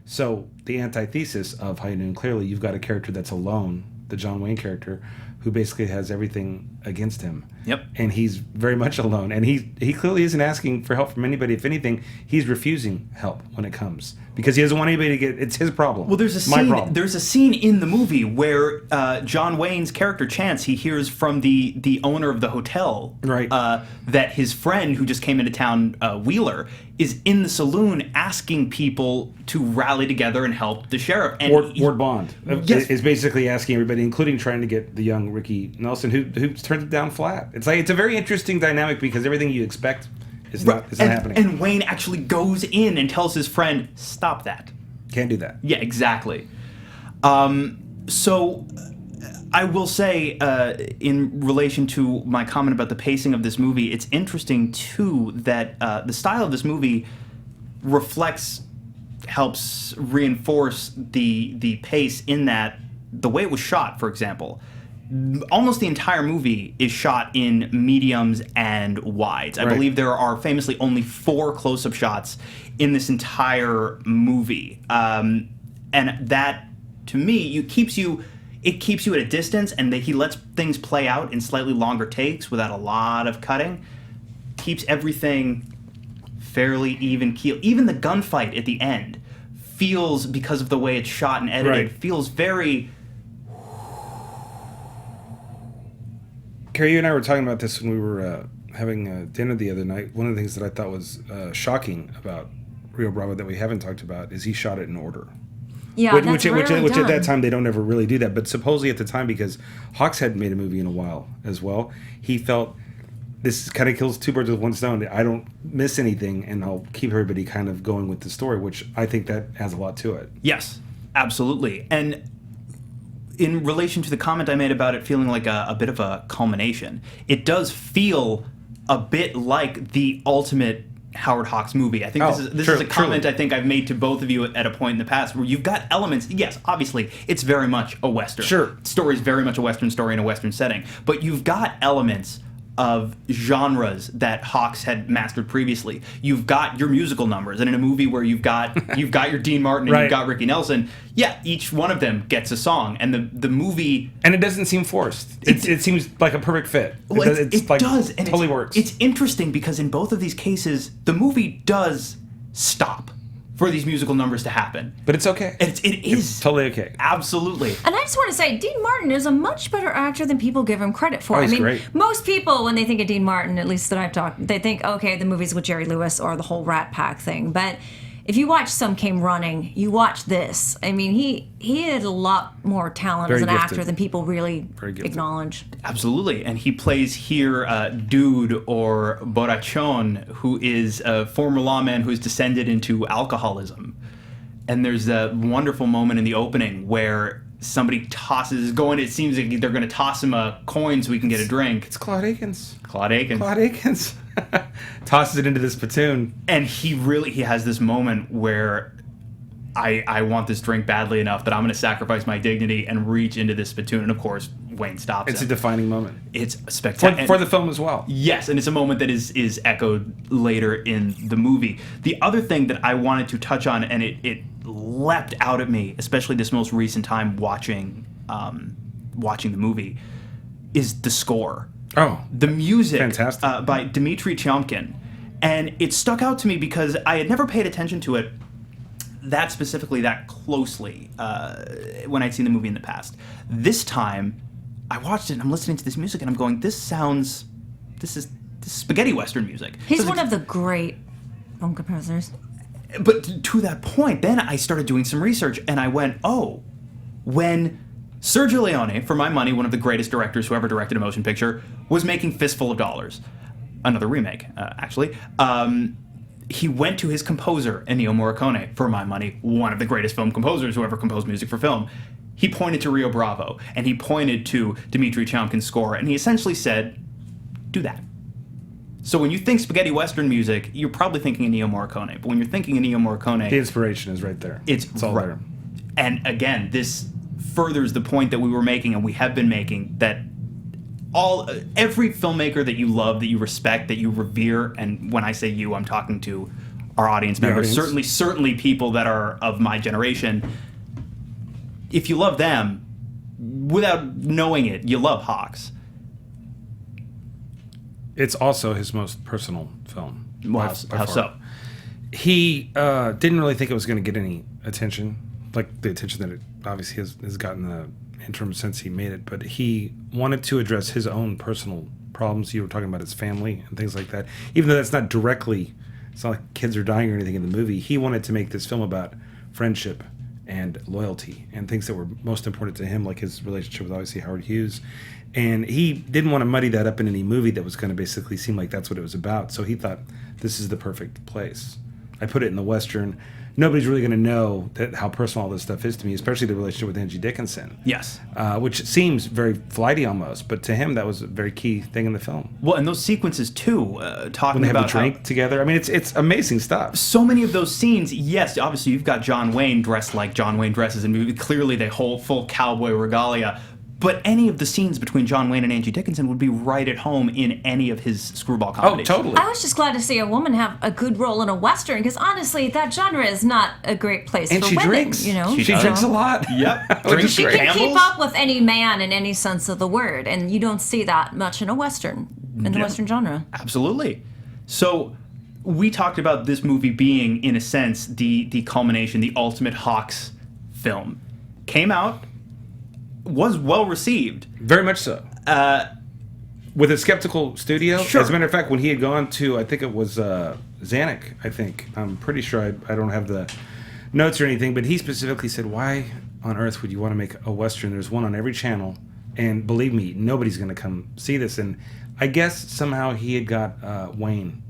So the antithesis of High Noon, clearly you've got a character that's alone, the John Wayne character, who basically has everything against him. Yep. And he's very much alone. And he clearly isn't asking for help from anybody. If anything, he's refusing help when it comes. Because he doesn't want anybody to get... It's his problem. Well, there's a scene in the movie where John Wayne's character, Chance, he hears from the owner of the hotel... Right. That his friend who just came into town, Wheeler, is in the saloon asking people to rally together and help the sheriff. And Ward Bond Yes. is basically asking everybody, including trying to get the young Ricky Nelson, who turns it down flat. It's a very interesting dynamic because everything you expect is not happening. And Wayne actually goes in and tells his friend, "Stop that." Can't do that. Yeah, exactly. So I will say, in relation to my comment about the pacing of this movie, it's interesting too that the style of this movie helps reinforce the pace in that the way it was shot, for example. Almost the entire movie is shot in mediums and wides. I believe there are famously only 4 close-up shots in this entire movie. And that, to me, it keeps you at a distance, and he lets things play out in slightly longer takes without a lot of cutting. Keeps everything fairly even keel. Even the gunfight at the end feels, because of the way it's shot and edited, feels very... Karie, you and I were talking about this when we were having dinner the other night. One of the things that I thought was shocking about Rio Bravo that we haven't talked about is he shot it in order. Yeah, which at that time they don't ever really do that. But supposedly at the time, because Hawks hadn't made a movie in a while as well, he felt this kind of kills 2 birds with 1 stone. I don't miss anything, and I'll keep everybody kind of going with the story, which I think that has a lot to it. Yes, absolutely. And in relation to the comment I made about it feeling like a bit of a culmination, it does feel a bit like the ultimate Howard Hawks movie. I think this is a comment I think I've made to both of you at a point in the past, where you've got elements. Yes, obviously, it's very much a Western. Sure. The story is very much a Western story in a Western setting. But you've got elements of genres that Hawks had mastered previously. You've got your musical numbers, and in a movie where you've got your Dean Martin and you've got Ricky Nelson, each one of them gets a song, and the movie... And it doesn't seem forced. It seems like a perfect fit. Well, it does. And totally works. It's interesting because in both of these cases, the movie does stop for these musical numbers to happen. But it's okay. It is totally okay. Absolutely. And I just want to say, Dean Martin is a much better actor than people give him credit for. He's great. Most people, when they think of Dean Martin, at least that I've talked, they think, okay, the movies with Jerry Lewis or the whole Rat Pack thing. But if you watch Some Came Running, you watch this. I mean, he had a lot more talent as an actor than people really acknowledge. Absolutely. And he plays here Dude, or Borrachon, who is a former lawman who's descended into alcoholism. And there's a wonderful moment in the opening where somebody it seems like they're going to toss him a coin so he can get a drink. It's Claude Akins. Claude Akins. Tosses it into this platoon. And he has this moment where I want this drink badly enough that I'm going to sacrifice my dignity and reach into this spittoon. And of course, Wayne stops him. It's a defining moment. It's spectacular. For the film as well. Yes, and it's a moment that is echoed later in the movie. The other thing that I wanted to touch on, and it leapt out at me, especially this most recent time watching the movie, is the score. Oh, the music, fantastic, by Dmitry Tiomkin, and it stuck out to me because I had never paid attention to it that closely when I'd seen the movie in the past. This time, I watched it and I'm listening to this music and I'm going, this is spaghetti Western music. He's one of the great film composers. But to that point, then I started doing some research and I went, when Sergio Leone, for my money, one of the greatest directors who ever directed a motion picture, was making Fistful of Dollars, another remake, actually. He went to his composer, Ennio Morricone, for my money, one of the greatest film composers who ever composed music for film, He pointed to Rio Bravo, and he pointed to Dmitri Chomkin's score, and he essentially said, do that. So when you think spaghetti western music, you're probably thinking of Ennio Morricone. But when you're thinking of Ennio Morricone... The inspiration is right there. It's all right there. And again, this furthers the point that we were making, and we have been making, that every filmmaker that you love, that you respect, that you revere, and when I say you, I'm talking to our audience members, certainly people that are of my generation, if you love them, without knowing it, you love Hawks. It's also his most personal film. How so? He didn't really think it was going to get any attention, like the attention that it obviously has gotten the interim since he made it. But he wanted to address his own personal problems. You were talking about his family and things like that. Even though that's not directly, it's not like kids are dying or anything in the movie. He wanted to make this film about friendship and loyalty and things that were most important to him, like his relationship with obviously Howard Hughes. And he didn't want to muddy that up in any movie that was going to basically seem like that's what it was about. So he thought, this is the perfect place. I put it in the Western. Nobody's really going to know how personal all this stuff is to me, especially the relationship with Angie Dickinson. Yes. Which seems very flighty almost, but to him that was a very key thing in the film. Well, and those sequences too, talking when they have about the drink together. I mean, it's amazing stuff. So many of those scenes, yes, obviously you've got John Wayne dressed like John Wayne dresses in movie. Clearly they hold full cowboy regalia. But any of the scenes between John Wayne and Angie Dickinson would be right at home in any of his screwball comedies. Oh, totally. I was just glad to see a woman have a good role in a Western, because honestly, that genre is not a great place and for she women. Drinks. You know, she drinks a lot. Yep. She can keep up with any man in any sense of the word, and you don't see that much in a Western, in the Western genre. Absolutely. So we talked about this movie being, in a sense, the culmination, the ultimate Hawks film. Came out, was well received. Very much so. With a skeptical studio. Sure. As a matter of fact, when he had gone to, I think it was Zanuck, I think. I'm pretty sure I don't have the notes or anything, but he specifically said, why on earth would you want to make a Western? There's one on every channel, and believe me, nobody's going to come see this. And I guess somehow he had got Wayne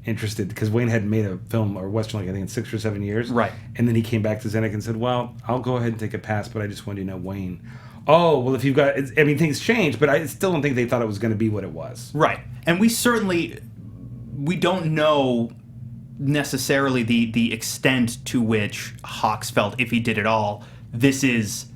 interested, because Wayne hadn't made a film or Western, like I think in 6 or 7 years. Right. And then he came back to Zanuck and said, well, I'll go ahead and take a pass, but I just wanted to know Wayne. Oh, well, if you've got, I mean, things change, but I still don't think they thought it was going to be what it was. Right. And we don't know necessarily the extent to which Hawks felt, if he did at all, this is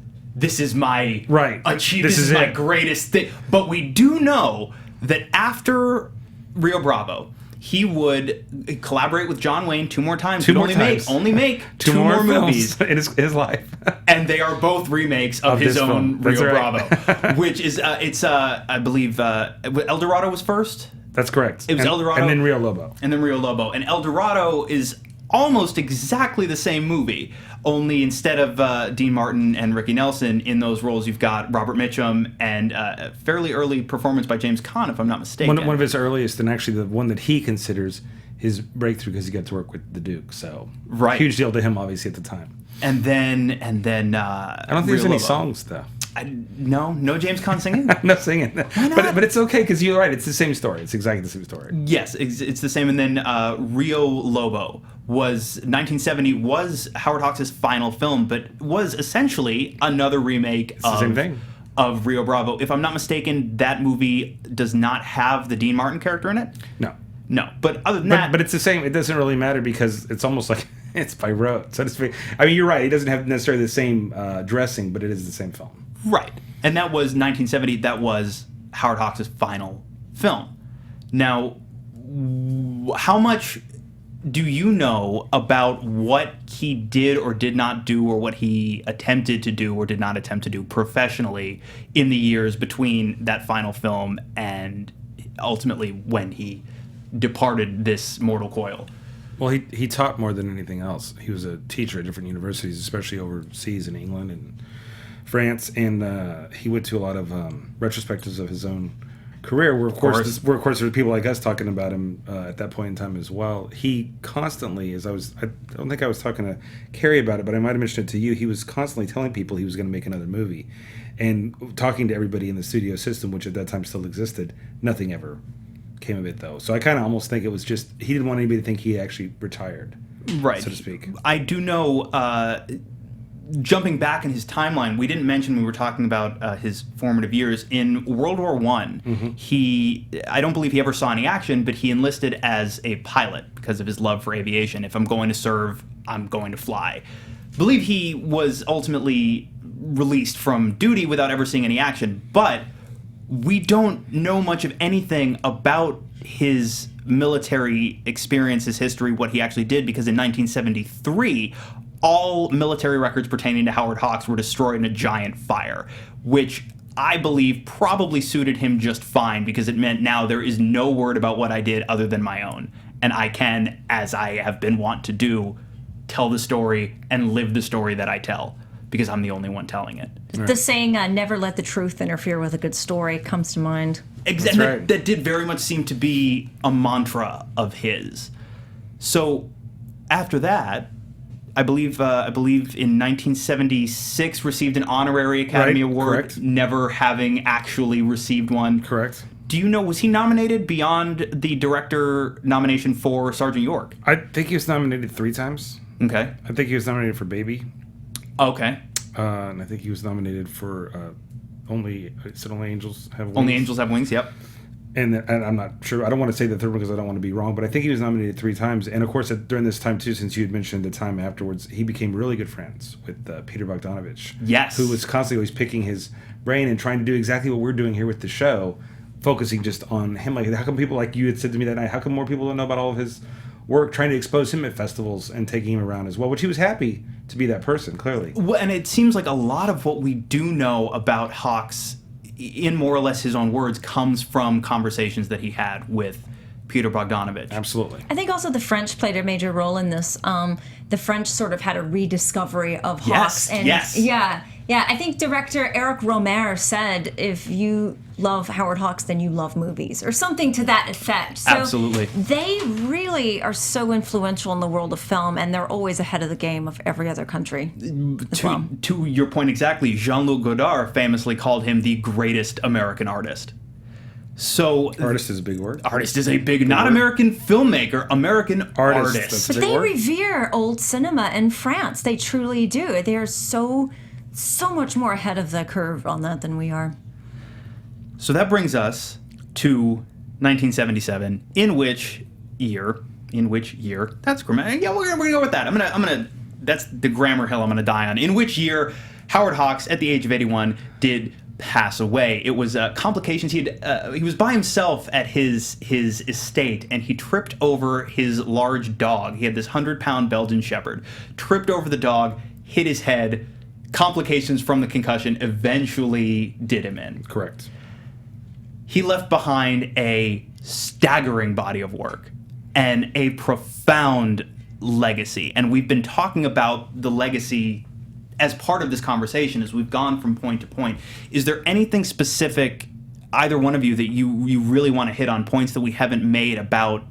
my achievement, this is my greatest thing. But we do know that after Rio Bravo, he would collaborate with John Wayne 2 more times. Only make two more movies in his life, and they are both remakes of his own Rio Bravo, which is I believe El Dorado was first. That's correct. It was El Dorado, and then Rio Lobo, and El Dorado is almost exactly the same movie. Only instead of Dean Martin and Ricky Nelson in those roles, you've got Robert Mitchum and a fairly early performance by James Caan, if I'm not mistaken. One of his earliest, and actually the one that he considers his breakthrough, because he got to work with the Duke. So huge deal to him, obviously, at the time. And then I don't think there's any songs though. No James Caan singing. No singing. But it's okay, because you're right. It's the same story. It's exactly the same story. Yes, it's the same. And then Rio Lobo was 1970, was Howard Hawks' final film, but was essentially another remake of Rio Bravo. If I'm not mistaken, that movie does not have the Dean Martin character in it. No. But other than that, but it's the same. It doesn't really matter, because it's almost like it's by rote, so to speak. I mean, you're right. It doesn't have necessarily the same dressing, but it is the same film. Right. And that was 1970. That was Howard Hawks' final film. Now, how much do you know about what he did or did not do, or what he attempted to do or did not attempt to do professionally in the years between that final film and ultimately when he departed this mortal coil? Well, he taught more than anything else. He was a teacher at different universities, especially overseas in England and France, and he went to a lot of retrospectives of his own career, where of course there's people like us talking about him at that point in time as well. He constantly, I don't think I was talking to Karie about it, but I might have mentioned it to you, he was constantly telling people he was going to make another movie, and talking to everybody in the studio system, which at that time still existed. Nothing ever came of it, though. So I kind of almost think it was just, he didn't want anybody to think he actually retired, right, so to speak. I do know jumping back in his timeline, we didn't mention when we were talking about his formative years. In World War I, I don't believe he ever saw any action, but he enlisted as a pilot because of his love for aviation. If I'm going to serve, I'm going to fly. I believe he was ultimately released from duty without ever seeing any action, but we don't know much of anything about his military experience, his history, what he actually did, because in 1973, all military records pertaining to Howard Hawks were destroyed in a giant fire, which I believe probably suited him just fine, because it meant now there is no word about what I did other than my own. And I can, as I have been wont to do, tell the story and live the story that I tell, because I'm the only one telling it. The saying, never let the truth interfere with a good story, comes to mind. Exactly. Right. That did very much seem to be a mantra of his. So after that, I believe in 1976 received an Honorary Academy Award, correct. never having actually received one. Correct. Do you know, was he nominated beyond the director nomination for Sergeant York? I think he was nominated 3 times. Okay. I think he was nominated for Baby. Okay. And I think he was nominated for Only Angels Have Wings. Only Angels Have Wings, yep. And I'm not sure. I don't want to say the third one because I don't want to be wrong, but I think he was nominated 3 times. And of course, during this time too, since you had mentioned the time afterwards, he became really good friends with Peter Bogdanovich. Yes. Who was constantly always picking his brain and trying to do exactly what we're doing here with the show, focusing just on him. Like, how come people, like you had said to me that night, how come more people don't know about all of his work, trying to expose him at festivals and taking him around as well, which he was happy to be that person, clearly. Well, and it seems like a lot of what we do know about Hawks, in more or less his own words, comes from conversations that he had with Peter Bogdanovich. Absolutely. I think also the French played a major role in this. The French sort of had a rediscovery of Hawks. Yes. Yeah. I think director Eric Romer said, if you love Howard Hawks, then you love movies, or something to that effect. So Absolutely. They really are so influential in the world of film, and they're always ahead of the game of every other country. To your point exactly, Jean-Luc Godard famously called him the greatest American artist. So Artist is a big word. artist is a big, not American filmmaker, American Artist, artist. that's But Big they word. revere old cinema in France. They truly do. They are so much more ahead of the curve on that than we are. So that brings us to 1977, in which year, that's grammar. Yeah, we're gonna go with that. That's the grammar hill I'm gonna die on. In which year Howard Hawks, at the age of 81, did pass away. It was complications. He was by himself at his estate, and he tripped over his large dog. He had this 100-pound Belgian Shepherd. Tripped over the dog, hit his head. Complications from the concussion eventually did him in. Correct. He left behind a staggering body of work and a profound legacy. And we've been talking about the legacy as part of this conversation as we've gone from point to point. Is there anything specific, either one of you, that you really want to hit on, points that we haven't made about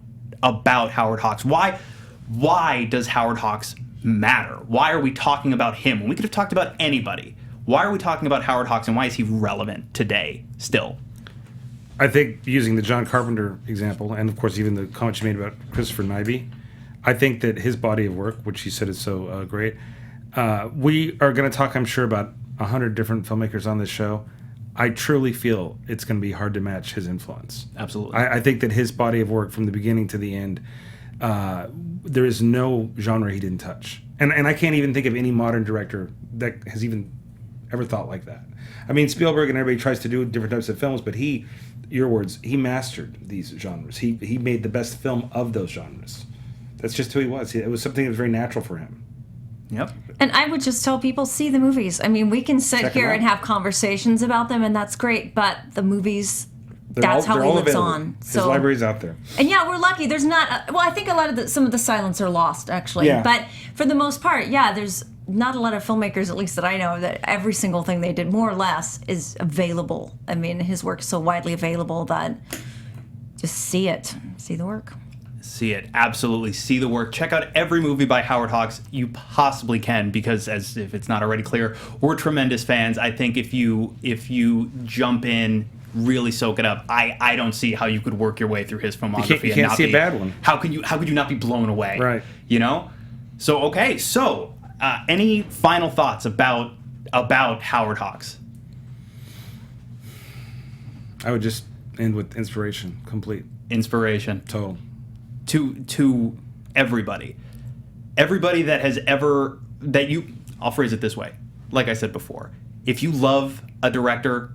Howard Hawks? Why does Howard Hawks matter? Why are we talking about him when we could have talked about anybody? Why are we talking about Howard Hawks, and why is he relevant today still? I think, using the John Carpenter example, and of course even the comment you made about Christopher Nyby, I think that his body of work, which he said is so great, we are going to talk, I'm sure, about 100 different filmmakers on this show. I truly feel it's going to be hard to match his influence. Absolutely. I think that his body of work from the beginning to the end, there is no genre he didn't touch. And I can't even think of any modern director that has even ever thought like that. I mean, Spielberg and everybody tries to do different types of films, but he, your words, he mastered these genres. He made the best film of those genres. That's just who he was. It was something that was very natural for him. Yep. And I would just tell people, see the movies. I mean, we can sit Check 'em here out. and have conversations about them, and that's great, but the movies, that's how they're he all lives available. on. His library's out there. And yeah, we're lucky. There's not, well, I think a lot of some of the silence are lost, actually. Yeah. But for the most part, yeah, there's not a lot of filmmakers, at least that I know, that every single thing they did, more or less, is available. I mean, his work's so widely available that just see the work. See it. Absolutely. See the work. Check out every movie by Howard Hawks you possibly can, because, as if it's not already clear, we're tremendous fans. I think if you jump in, really soak it up, I don't see how you could work your way through his filmography. You can't see a bad one. How could you not be blown away? Right. You know? So, okay. So, Any final thoughts about Howard Hawks? I would just end with inspiration, complete. Inspiration. Total. To everybody. Everybody that has ever, I'll phrase it this way. Like I said before, if you love a director,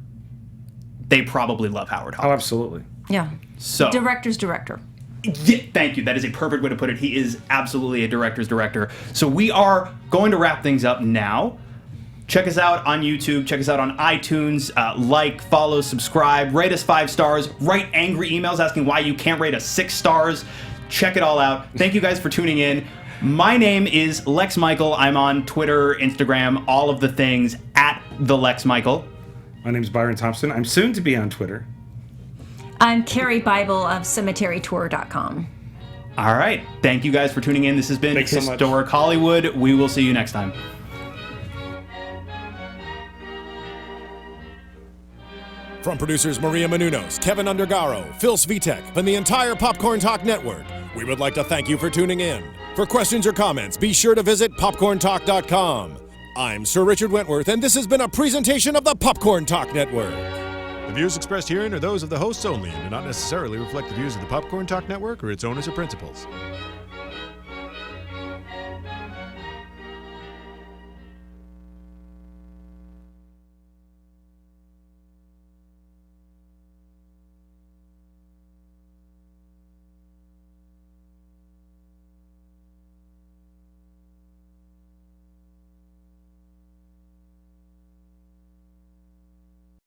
they probably love Howard Hawks. Oh, absolutely. Yeah. So Director's director. Yeah, thank you. That is a perfect way to put it. He is absolutely a director's director. So we are going to wrap things up now. Check us out on YouTube. Check us out on iTunes. Like, follow, subscribe. Rate us 5 stars. Write angry emails asking why you can't rate us 6 stars. Check it all out. Thank you guys for tuning in. My name is Lex Michael. I'm on Twitter, Instagram, all of the things at the Lex Michael. My name's Byron Thompson. I'm soon to be on Twitter. I'm Karie Bible of CemeteryTour.com. All right. Thank you guys for tuning in. This has been Thanks so much. Historic Hollywood. We will see you next time. From producers Maria Menounos, Kevin Undergaro, Phil Svitek, and the entire Popcorn Talk Network, we would like to thank you for tuning in. For questions or comments, be sure to visit popcorntalk.com. I'm Sir Richard Wentworth, and this has been a presentation of the Popcorn Talk Network. The views expressed herein are those of the hosts only and do not necessarily reflect the views of the Popcorn Talk Network or its owners or principals.